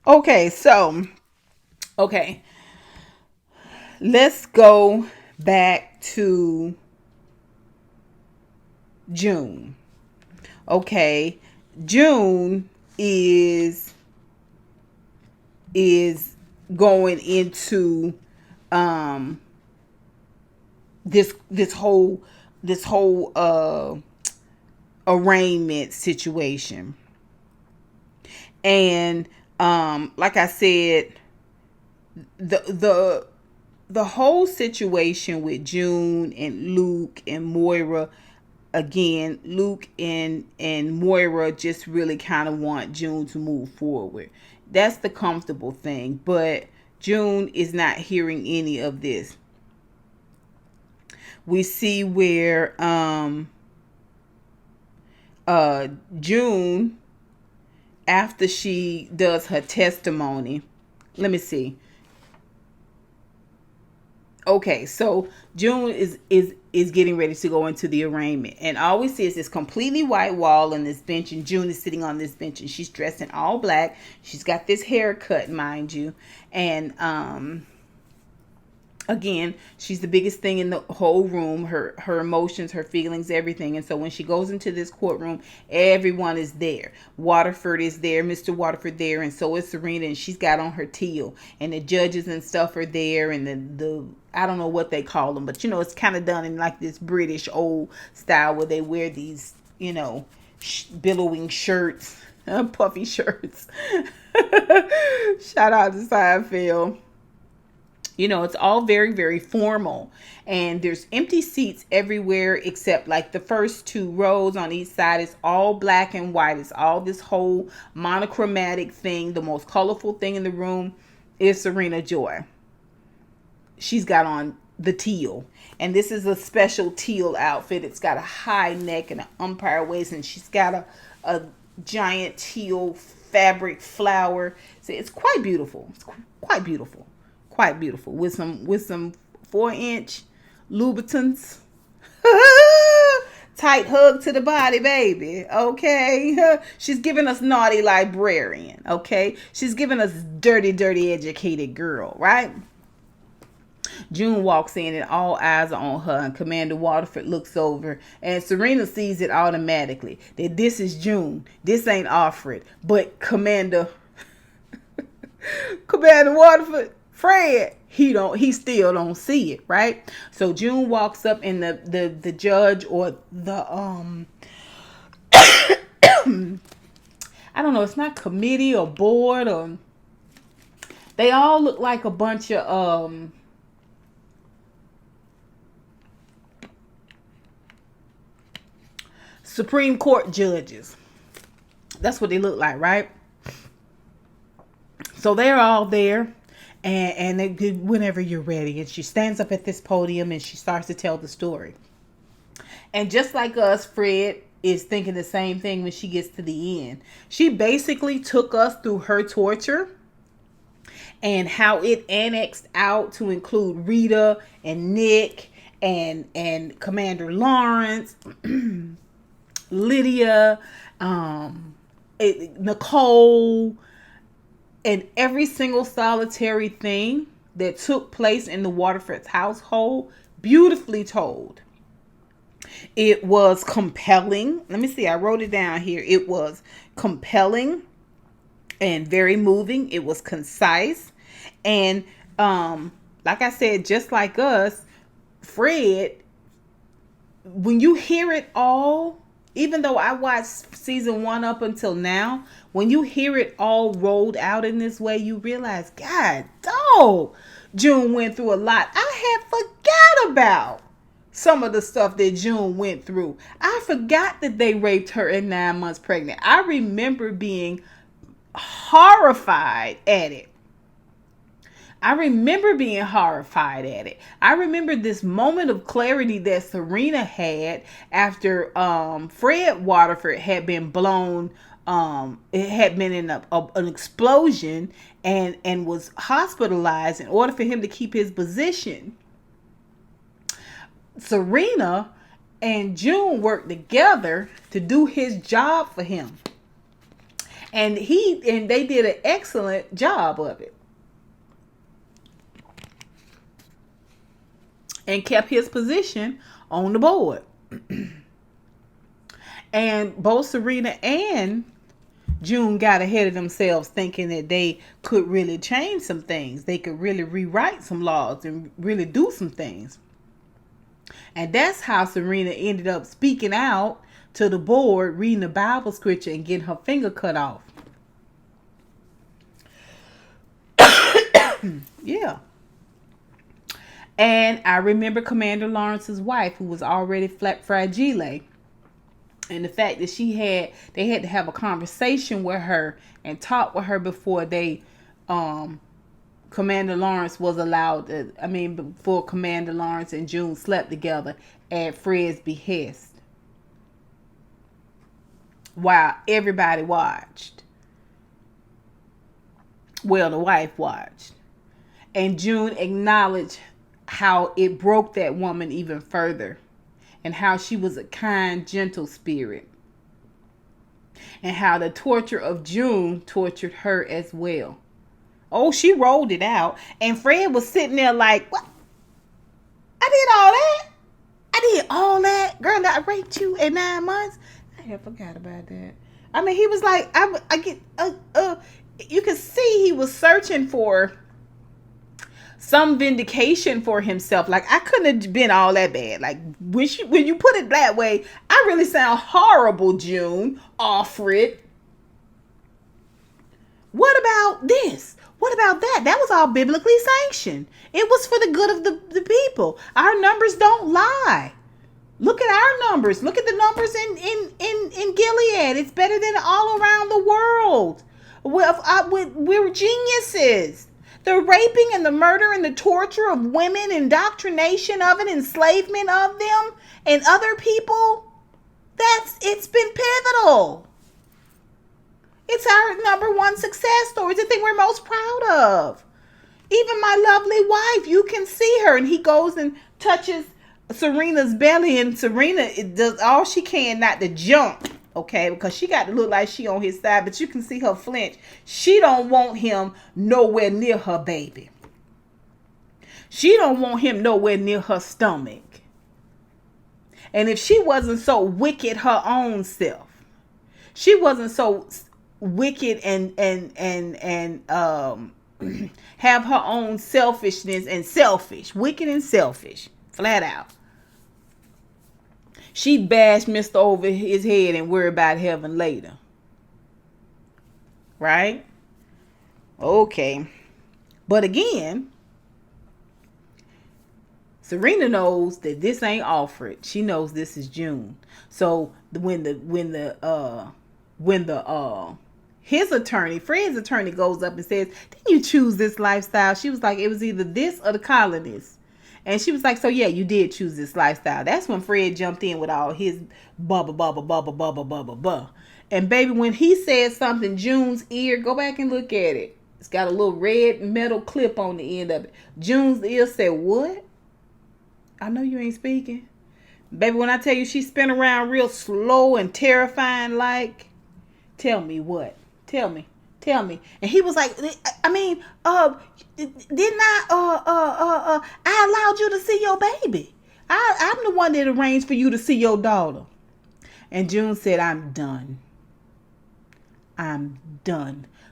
Okay, let's go back to June. Okay, June is going into this whole arraignment situation. And Like I said, the the whole situation with June and Luke and Moira, again, Luke and Moira just really kind of want June to move forward. That's the comfortable thing, but June is not hearing any of this. We see where June, after she does her testimony, let me see. Okay, so June is getting ready to go into the arraignment, and all we see is this completely white wall and this bench, and June is sitting on this bench, and she's dressed in all black. She's got this haircut, mind you, and again, she's the biggest thing in the whole room. Her emotions, her feelings, everything. And so when she goes into this courtroom, everyone is there. Waterford is there, Mr. Waterford there, and so is Serena, and she's got on her teal, and the judges and stuff are there, and the I don't know what they call them, but it's kind of done in like this British old style where they wear these billowing shirts, puffy shirts. Shout out to Seinfeld. It's all very, very formal. And there's empty seats everywhere except like the first two rows on each side. It's all black and white. It's all this whole monochromatic thing. The most colorful thing in the room is Serena Joy. She's got on the teal. And this is a special teal outfit. It's got a high neck and an umpire waist. And she's got a giant teal fabric flower. So it's quite beautiful. It's quite beautiful. Quite beautiful with some 4-inch Louboutins. Tight hug to the body, baby. Okay, she's giving us naughty librarian. Okay, she's giving us dirty educated girl, right? June walks in and all eyes are on her, and Commander Waterford looks over, and Serena sees it automatically that this is June. This ain't Alfred, but Commander Waterford. Fred, he still don't see it, right? So June walks up, and the judge or the I don't know, it's not committee or board, or they all look like a bunch of Supreme Court judges. That's what they look like, right? So they're all there. And whenever you're ready, and she stands up at this podium and she starts to tell the story. And just like us, Fred is thinking the same thing when she gets to the end. She basically took us through her torture and how it annexed out to include Rita and Nick and Commander Lawrence, Lydia, Nicole, and every single solitary thing that took place in the Waterford's household, beautifully told. It was compelling. Let me see, I wrote it down here. It was compelling and very moving. It was concise. And like I said, just like us, Fred, when you hear it all, even though I watched season 1 up until now, when you hear it all rolled out in this way, you realize, God, dog, June went through a lot. I had forgot about some of the stuff that June went through. I forgot that they raped her at 9 months pregnant. I remember being horrified at it. I remember this moment of clarity that Serena had after Fred Waterford had been blown. It had been in an explosion and was hospitalized in order for him to keep his position. Serena and June worked together to do his job for him. And they did an excellent job of it. And kept his position on the board. And both Serena and June got ahead of themselves, thinking that they could really change some things. They could really rewrite some laws and really do some things. And that's how Serena ended up speaking out to the board, reading the Bible scripture and getting her finger cut off. Yeah. And I remember Commander Lawrence's wife, who was already fragile, and the fact that they had to have a conversation with her and talk with her before Commander Lawrence was allowed to, before Commander Lawrence and June slept together at Fred's behest while everybody watched. Well, the wife watched. And June acknowledged how it broke that woman even further, and how she was a kind, gentle spirit, and how the torture of June tortured her as well. Oh, she rolled it out, and Fred was sitting there like, what? I did all that? I did all that? Girl, I raped you at 9 months? I had forgot about that. I mean, he was like, you could see he was searching for some vindication for himself. Like, I couldn't have been all that bad. Like, when you put it that way, I really sound horrible, June. Alfred. What about this? What about that? That was all biblically sanctioned. It was for the good of the people. Our numbers don't lie. Look at our numbers. Look at the numbers in Gilead. It's better than all around the world. We're geniuses. The raping and the murder and the torture of women, indoctrination of it, enslavement of them and other people, it's been pivotal. It's our number one success story. It's the thing we're most proud of. Even my lovely wife, you can see her, and he goes and touches Serena's belly, and Serena does all she can not to jump, okay, because she got to look like she on his side, but you can see her flinch. She don't want him nowhere near her baby. She don't want him nowhere near her stomach. And if she wasn't so wicked her own self, she wasn't so wicked and have her own selfishness and selfish, wicked and selfish, flat out, she'd bash Mr. over his head and worry about heaven later. Right? Okay. But again, Serena knows that this ain't Alfred. She knows this is June. So when his attorney, Fred's attorney, goes up and says, didn't you choose this lifestyle? She was like, it was either this or the colonists. And she was like, so yeah, you did choose this lifestyle. That's when Fred jumped in with all his blah. And baby, when he said something, June's ear, go back and look at it. It's got a little red metal clip on the end of it. June's ear said, what? I know you ain't speaking. Baby, when I tell you she spin around real slow and terrifying like, tell me what? Tell me. And he was like, didn't I allowed you to see your baby. I'm the one that arranged for you to see your daughter. And June said, I'm done.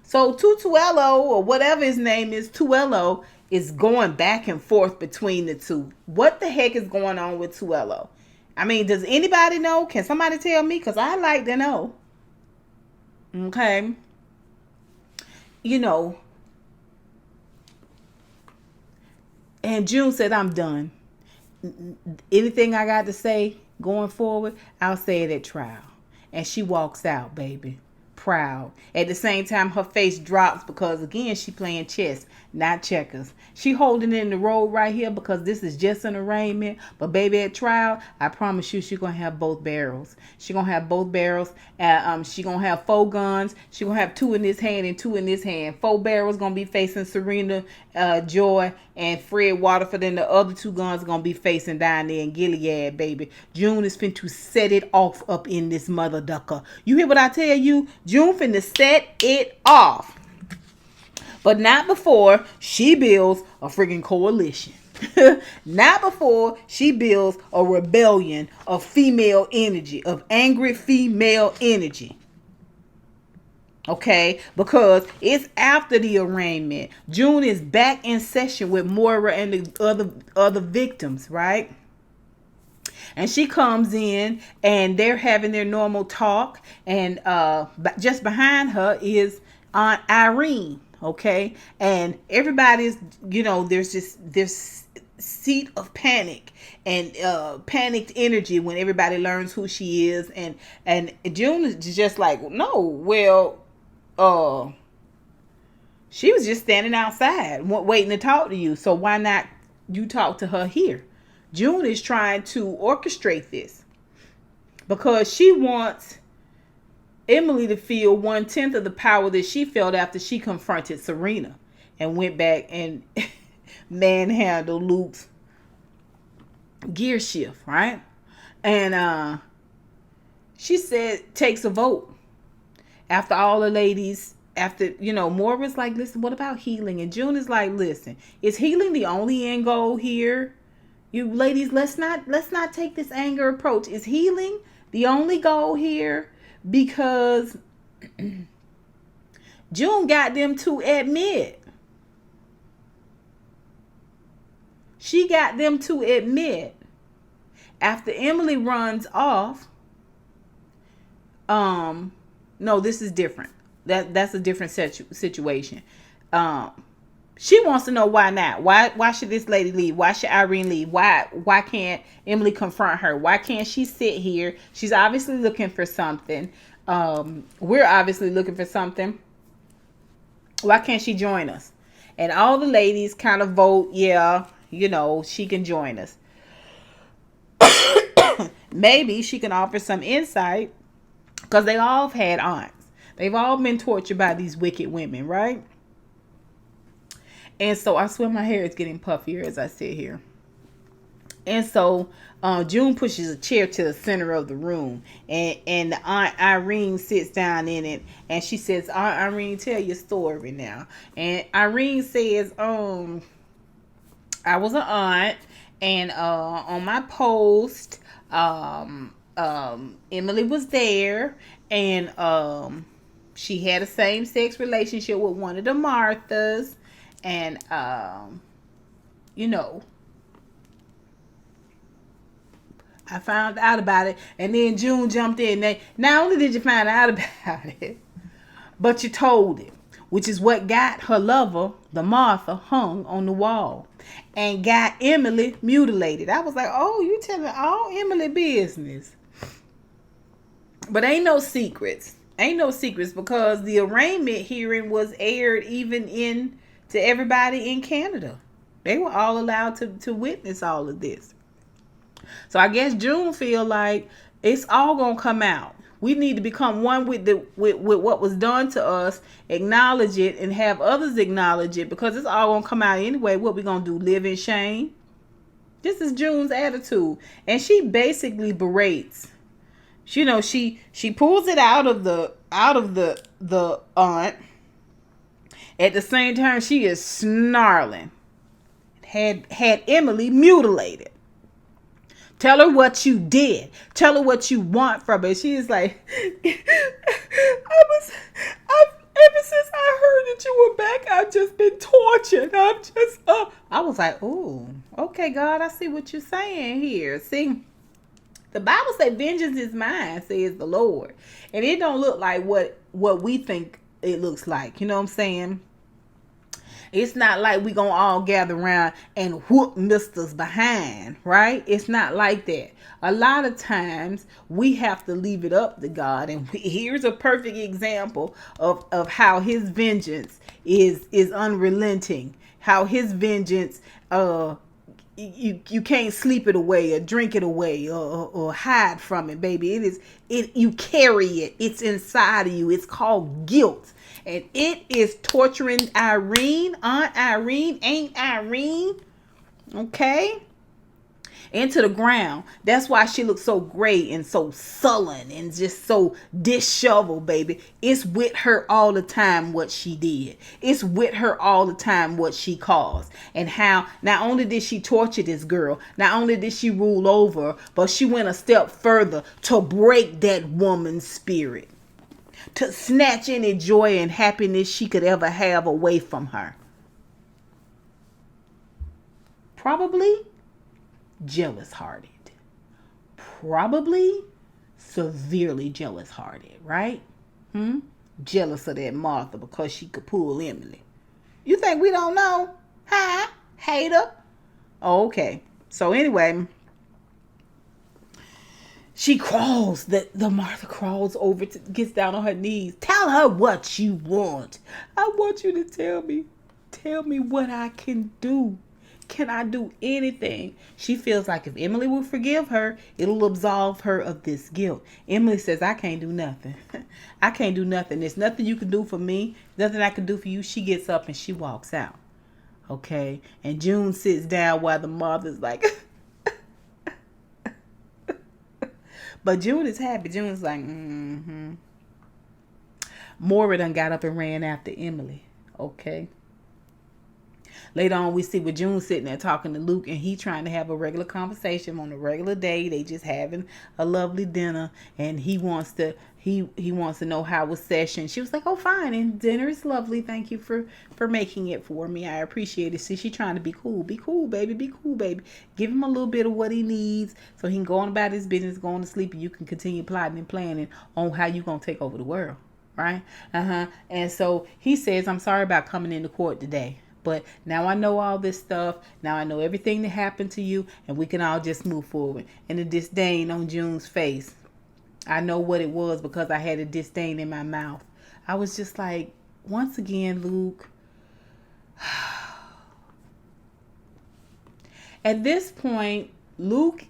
So Tutuelo, or whatever his name is, Tuello, is going back and forth between the two. What the heck is going on with Tuello? I mean, does anybody know? Can somebody tell me? Because I like to know. Okay. You know. And June said, I'm done. Anything I got to say going forward, I'll say it at trial. And she walks out, baby. Proud. At the same time, her face drops because, again, she playing chess, not checkers. She holding in the road right here because this is just an arraignment. But baby, at trial, I promise you, she's going to have both barrels. She's going to have both barrels. She's going to have 4 guns. She's going to have 2 in this hand and 2 in this hand. 4 barrels going to be facing Serena, Joy, and Fred Waterford. And the other 2 guns are going to be facing down there in Gilead, baby. June is finna to set it off up in this mother ducker. You hear what I tell you? June finna set it off. But not before she builds a friggin' coalition. Not before she builds a rebellion of female energy, of angry female energy. Okay? Because it's after the arraignment. June is back in session with Moira and the other victims, right? And she comes in and they're having their normal talk. And just behind her is Aunt Irene. okay? And everybody's, there's this seat of panic and panicked energy when everybody learns who she is, and June is just like, no, well, she was just standing outside waiting to talk to you, so why not you talk to her here? June is trying to orchestrate this because she wants Emily to feel 1/10 of the power that she felt after she confronted Serena and went back and manhandled Luke's gear shift, right? And she said takes a vote after all the ladies, after, Moira's like, listen, what about healing? And June is like, listen, is healing the only end goal here? You ladies, let's not take this anger approach. Is healing the only goal here? Because June got them to admit. She got them to admit after Emily runs off. No, this is different. That's a different situation. She wants to know why not. Why should this lady leave? Why should Irene leave? Why can't Emily confront her? Why can't she sit here? She's obviously looking for something. We're obviously looking for something. Why can't she join us? And all the ladies kind of vote, yeah, she can join us. Maybe she can offer some insight because they all have had aunts. They've all been tortured by these wicked women, right? And so I swear my hair is getting puffier as I sit here. And so June pushes a chair to the center of the room, and the Aunt Irene sits down in it, and she says, Aunt Irene, tell your story now. And Irene says, I was an aunt, and on my post, Emily was there, and she had a same-sex relationship with one of the Marthas, and I found out about it, and then June jumped in. Not only did you find out about it, but you told it, which is what got her lover, the Martha, hung on the wall and got Emily mutilated. I was like, oh, you telling all Emily business. But ain't no secrets. Ain't no secrets, because the arraignment hearing was aired even to everybody in Canada. They were all allowed to witness all of this. So I guess June feel like it's all gonna come out. We need to become one with what was done to us, acknowledge it, and have others acknowledge it, because it's all gonna come out anyway. What we gonna do? Live in shame? This is June's attitude, and she basically berates. She pulls it out of the aunt. At the same time, she is snarling. Had Emily mutilated. Tell her what you did. Tell her what you want from her. She is like, ever since I heard that you were back, I've just been tortured. I was like, oh, okay, God, I see what you're saying here. See, the Bible says, vengeance is mine, says the Lord. And it don't look like what we think it looks like. You know what I'm saying? It's not like we gonna all gather around and whoop misters behind, right? It's not like that. A lot of times we have to leave it up to God. And here's a perfect example of how his vengeance is unrelenting. How his vengeance, you can't sleep it away or drink it away or hide from it, baby. You carry it. It's inside of you. It's called guilt. And it is torturing Irene, Aunt Irene, Aunt Irene, okay, into the ground. That's why she looks so gray and so sullen and just so disheveled, baby. It's with her all the time what she did. It's with her all the time what she caused. And how not only did she torture this girl, not only did she rule over, but she went a step further to break that woman's spirit. To snatch any joy and happiness she could ever have away from her. Probably jealous-hearted. Probably severely jealous-hearted, right? Jealous of that Martha because she could pull Emily. You think we don't know? Huh? Hater. Okay. So anyway, she crawls. The Martha crawls over to gets down on her knees. Tell her what you want. I want you to tell me. Tell me what I can do. Can I do anything? She feels like if Emily will forgive her, it'll absolve her of this guilt. Emily says, I can't do nothing. I can't do nothing. There's nothing you can do for me. Nothing I can do for you. She gets up and she walks out. Okay. And June sits down while the mother's like, but June is happy. June's like, Moira done got up and ran after Emily. Okay. Later on, we see with June sitting there talking to Luke, and he trying to have a regular conversation on a regular day. They just having a lovely dinner, and he wants to know how was session. She was like, "Oh, fine, and dinner is lovely. Thank you for making it for me. I appreciate it." See, she trying to be cool. Be cool, baby. Be cool, baby. Give him a little bit of what he needs so he can go on about his business, going to sleep, and you can continue plotting and planning on how you gonna take over the world, right? And so he says, "I'm sorry about coming into court today. But now I know all this stuff. Now I know everything that happened to you, and we can all just move forward." And the disdain on June's face. I know what it was because I had a disdain in my mouth. I was just like, once again, Luke. At this point, Luke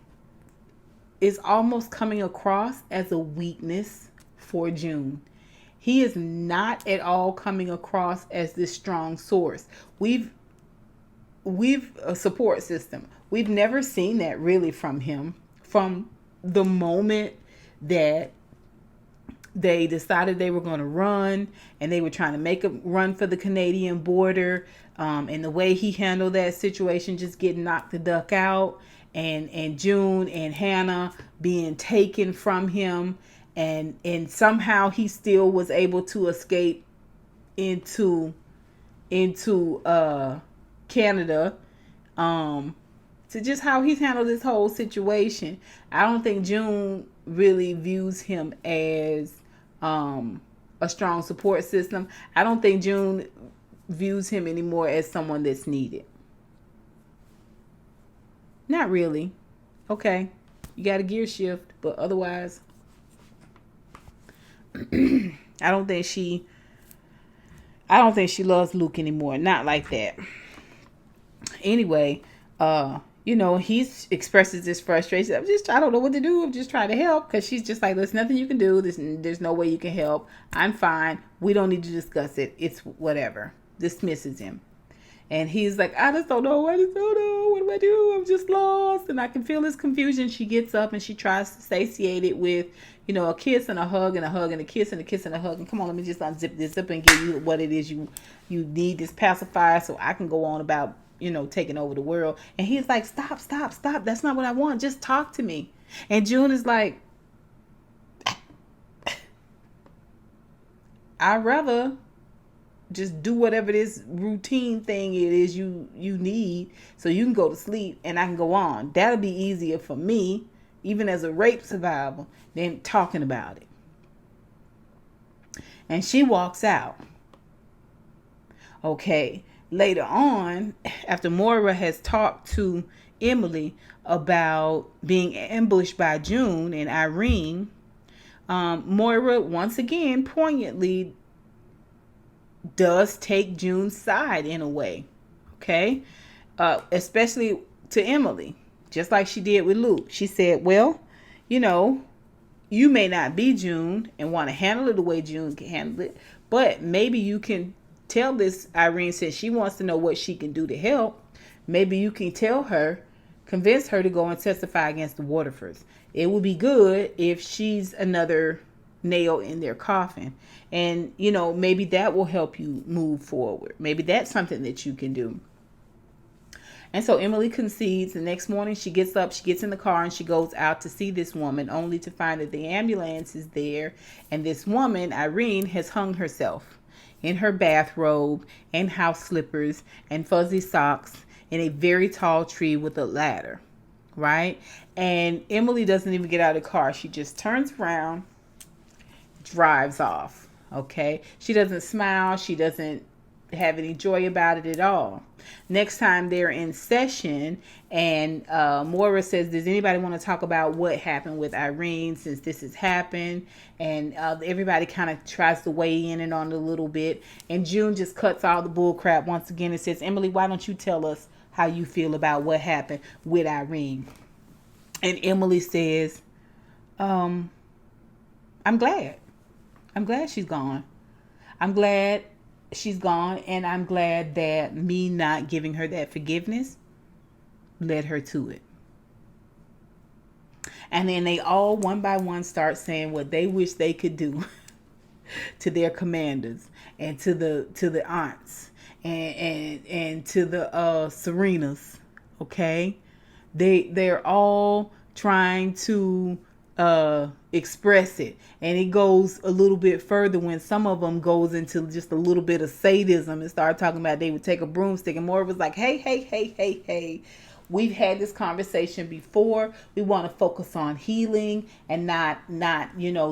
is almost coming across as a weakness for June. He is not at all coming across as this strong source. We've a support system. We've never seen that really from him. From the moment that they decided they were going to run and they were trying to make a run for the Canadian border, and the way he handled that situation, just getting knocked the duck out, and June and Hannah being taken from him. And somehow he still was able to escape into Canada, to just how he's handled this whole situation. I don't think June really views him as a strong support system. I don't think June views him anymore as someone that's needed. Not really. Okay, you got a gear shift, but otherwise I don't think she loves Luke anymore. Not like that. Anyway, he expresses this frustration. I don't know what to do. I'm just trying to help, because she's just like, there's nothing you can do. There's no way you can help. I'm fine. We don't need to discuss it. It's whatever. Dismisses him. And he's like, I just don't know. What do I do? I'm just lost. And I can feel his confusion. She gets up and she tries to satiate it with, a kiss and a hug and a hug and a kiss and a kiss and a hug. And come on, let me just unzip this up and give you what it is you need, this pacifier, so I can go on about, taking over the world. And he's like, stop. That's not what I want. Just talk to me. And June is like, I'd rather just do whatever this routine thing it is you need, so you can go to sleep and I can go on. That'll be easier for me, even as a rape survivor, than talking about it. And she walks out. Okay. Later on, after Moira has talked to Emily about being ambushed by June and Irene, Moira once again poignantly does take June's side in a way, okay? Especially to Emily, just like she did with Luke. She said, well, you may not be June and want to handle it the way June can handle it, but maybe you can tell this Irene, since she wants to know what she can do to help, maybe you can convince her to go and testify against the Waterfords. It would be good if she's another nail in their coffin. And, maybe that will help you move forward. Maybe that's something that you can do. And so Emily concedes. The next morning she gets up, she gets in the car, and she goes out to see this woman, only to find that the ambulance is there. And this woman, Irene, has hung herself in her bathrobe and house slippers and fuzzy socks in a very tall tree with a ladder, right? And Emily doesn't even get out of the car. She just turns around, drives off. Okay, she doesn't smile. She doesn't have any joy about it at all. Next time they're in session, and Moira says, does anybody want to talk about what happened with Irene since this has happened? And everybody kind of tries to weigh in and on it a little bit. And June just cuts all the bull crap once again and says, Emily, why don't you tell us how you feel about what happened with Irene? And Emily says, I'm glad. I'm glad she's gone. I'm glad she's gone, and I'm glad that me not giving her that forgiveness led her to it. And then they all one by one start saying what they wish they could do to their commanders and to the aunts and to the Serenas. Okay, they're all trying to express it, and it goes a little bit further when some of them goes into just a little bit of sadism and start talking about they would take a broomstick, and more was like, hey, we've had this conversation before. We want to focus on healing and not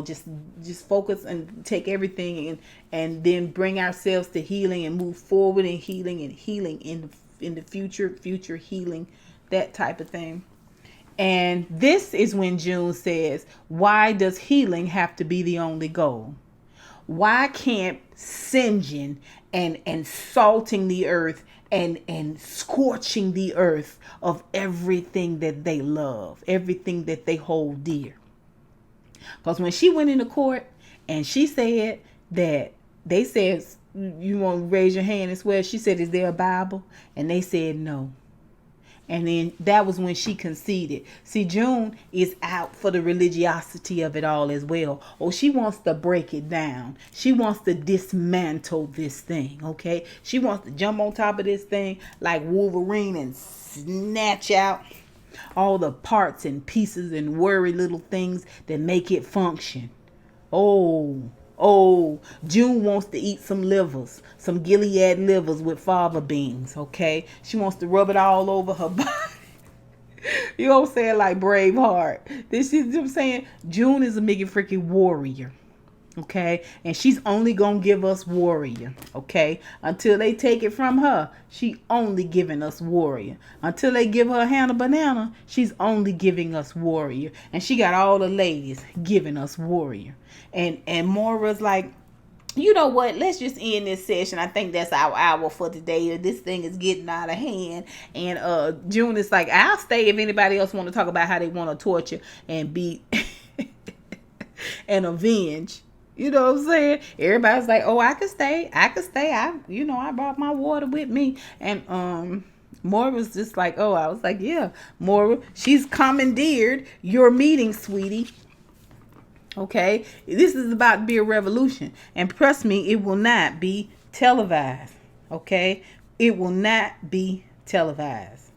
just focus and take everything and then bring ourselves to healing and move forward in healing and healing in the future healing, that type of thing. And this is when June says, why does healing have to be the only goal? Why can't singeing and salting the earth and scorching the earth of everything that they love, everything that they hold dear? Because when she went into court and she said that, they said, you want to raise your hand and swear? She said, is there a Bible? And they said no. And then that was when she conceded. See, June is out for the religiosity of it all as well. Oh, she wants to break it down. She wants to dismantle this thing, okay? She wants to jump on top of this thing like Wolverine and snatch out all the parts and pieces and worry little things that make it function. Oh, June wants to eat some livers, some Gilead livers with fava beans, okay? She wants to rub it all over her body. You know what I'm saying? Like Braveheart. This is what I'm saying. June is a Mickey freaking warrior, okay? And she's only going to give us warrior, okay? Until they take it from her, she only giving us warrior. Until they give her Hannah Banana, she's only giving us warrior. And she got all the ladies giving us warrior. And Moira's like, you know what? Let's just end this session. I think that's our hour for today. This thing is getting out of hand. And June is like, I'll stay if anybody else want to talk about how they want to torture and beat and avenge. You know what I'm saying? Everybody's like, oh, I could stay. I brought my water with me. And Moira was just like, oh, I was like, yeah, Moira, she's commandeered your meeting, sweetie. Okay, this is about to be a revolution, and trust me, it will not be televised. Okay, it will not be televised.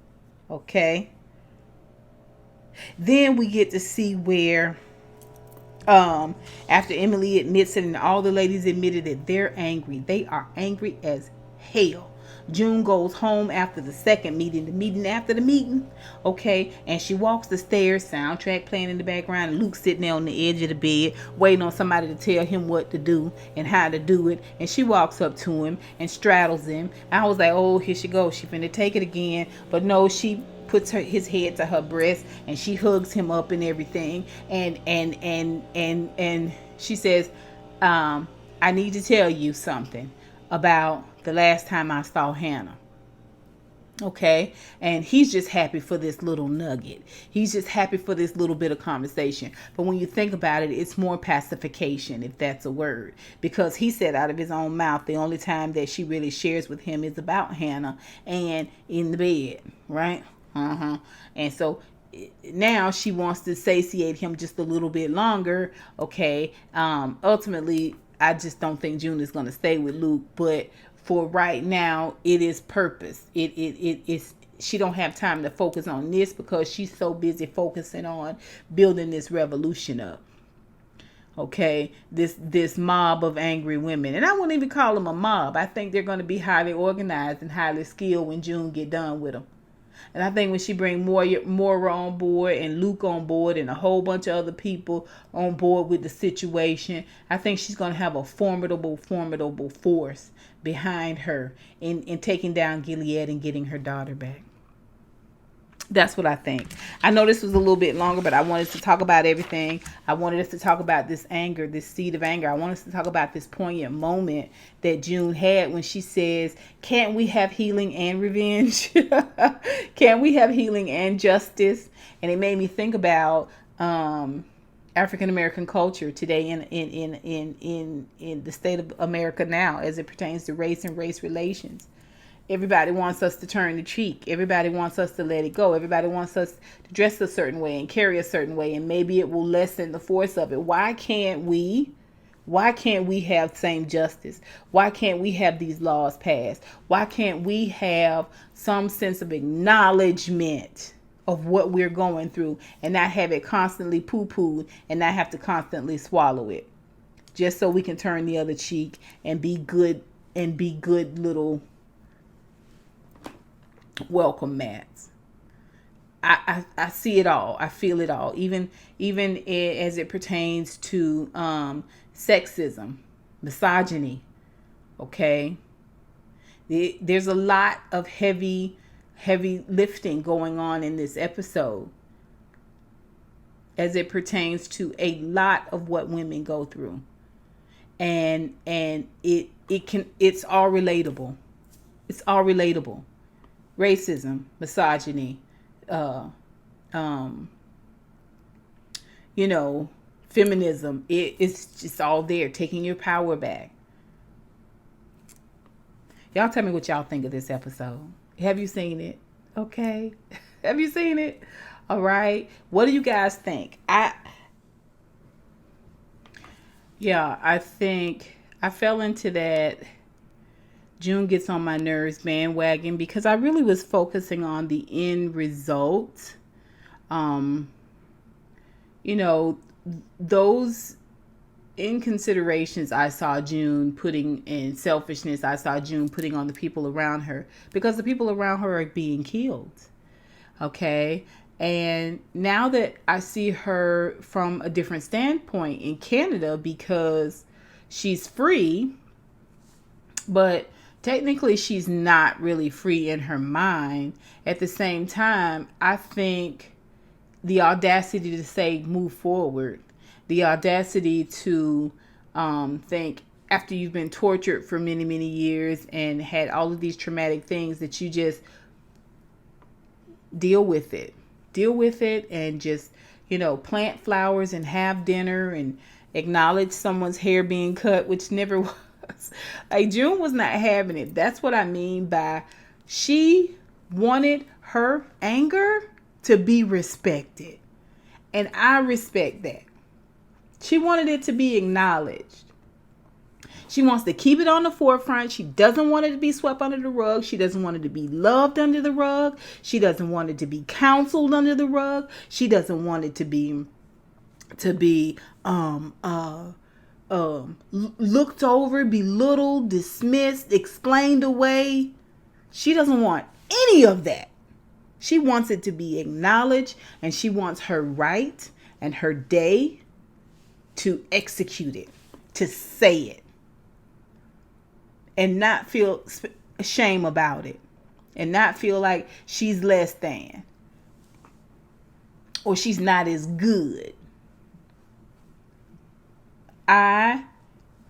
Okay, then we get to see where after Emily admits it and all the ladies admitted that they're angry, they are angry as hell. June goes home after the second meeting, the meeting after the meeting, okay, and she walks the stairs, soundtrack playing in the background, and Luke's sitting there on the edge of the bed waiting on somebody to tell him what to do and how to do it. And she walks up to him and straddles him. I was like, oh, here she goes, she finna take it again. But no, she puts his head to her breast and she hugs him up and everything, and she says, I need to tell you something about the last time I saw Hannah. Okay, and he's just happy for this little nugget. He's just happy for this little bit of conversation. But when you think about it, it's more pacification, if that's a word, because he said out of his own mouth the only time that she really shares with him is about Hannah and in the bed, right? And so now she wants to satiate him just a little bit longer. Okay, ultimately I just don't think June is going to stay with Luke, but for right now, it is purpose. It is. She don't have time to focus on this because she's so busy focusing on building this revolution up. Okay, this mob of angry women, and I wouldn't even call them a mob. I think they're going to be highly organized and highly skilled when June get done with them. And I think when she bring Moira on board and Luke on board and a whole bunch of other people on board with the situation, I think she's going to have a formidable force behind her in taking down Gilead and getting her daughter back. That's what I think. I know this was a little bit longer, but I wanted to talk about everything. I wanted us to talk about this anger, this seed of anger. I want us to talk about this poignant moment that June had when she says, can't we have healing and revenge? Can't we have healing and justice? And it made me think about African American culture today in the state of America now as it pertains to race and race relations. Everybody wants us to turn the cheek. Everybody wants us to let it go. Everybody wants us to dress a certain way and carry a certain way, and maybe it will lessen the force of it. Why can't we have same justice? Why can't we have these laws passed? Why can't we have some sense of acknowledgement of what we're going through and not have it constantly poo-pooed and not have to constantly swallow it just so we can turn the other cheek and be good little welcome mats. I see it all. I feel it all. Even as it pertains to sexism, misogyny. Okay, there's a lot of heavy lifting going on in this episode as it pertains to a lot of what women go through, and it's all relatable. It's all relatable. Racism, misogyny, feminism. It's just all there, taking your power back. Y'all tell me what y'all think of this episode. Have you seen it? Okay. Have you seen it? All right. What do you guys think? I think I fell into that June gets on my nerves bandwagon because I really was focusing on the end result. Those inconsiderations I saw June putting in selfishness, I saw June putting on the people around her because the people around her are being killed. Okay. And now that I see her from a different standpoint in Canada because she's free, but technically she's not really free in her mind. At the same time, I think the audacity to say move forward, the audacity to think after you've been tortured for many, many years and had all of these traumatic things that you just deal with it and just, plant flowers and have dinner and acknowledge someone's hair being cut, which never was. Like, June was not having it. That's what I mean by she wanted her anger to be respected. And I respect that. She wanted it to be acknowledged. She wants to keep it on the forefront. She doesn't want it to be swept under the rug. She doesn't want it to be loved under the rug. She doesn't want it to be counseled under the rug. She doesn't want it to be looked over, belittled, dismissed, explained away. She doesn't want any of that. She wants it to be acknowledged, and she wants her right and her day to execute it, to say it, and not feel shame about it, and not feel like she's less than or she's not as good. I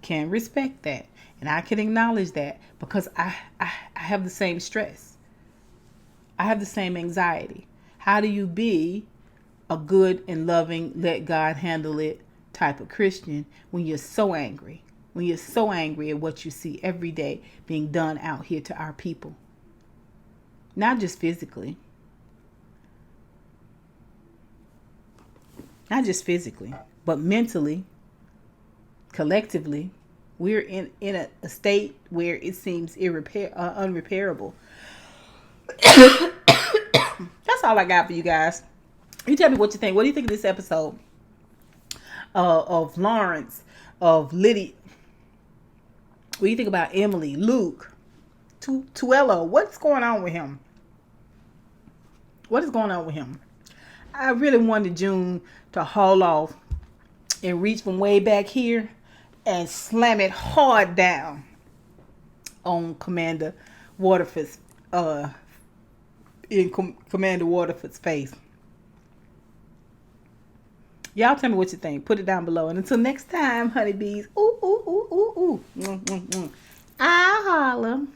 can respect that, and I can acknowledge that because I have the same stress. I have the same anxiety. How do you be a good and loving, let God handle it type of Christian when you're so angry? When you're so angry at what you see every day being done out here to our people. Not just physically. Not just physically, but mentally, collectively. We're in a state where it seems unrepairable. That's all I got for you guys. You tell me what you think. What do you think of this episode of Lawrence, of Lydia? What do you think about Emily, Luke, Tuello? What's going on with him? What is going on with him? I really wanted June to haul off and reach from way back here and slam it hard down on Commander Waterford's Commander Waterford's face. Y'all tell me what you think. Put it down below. And until next time, honeybees. Ooh, ooh, ooh, ooh, ooh. I'll holler.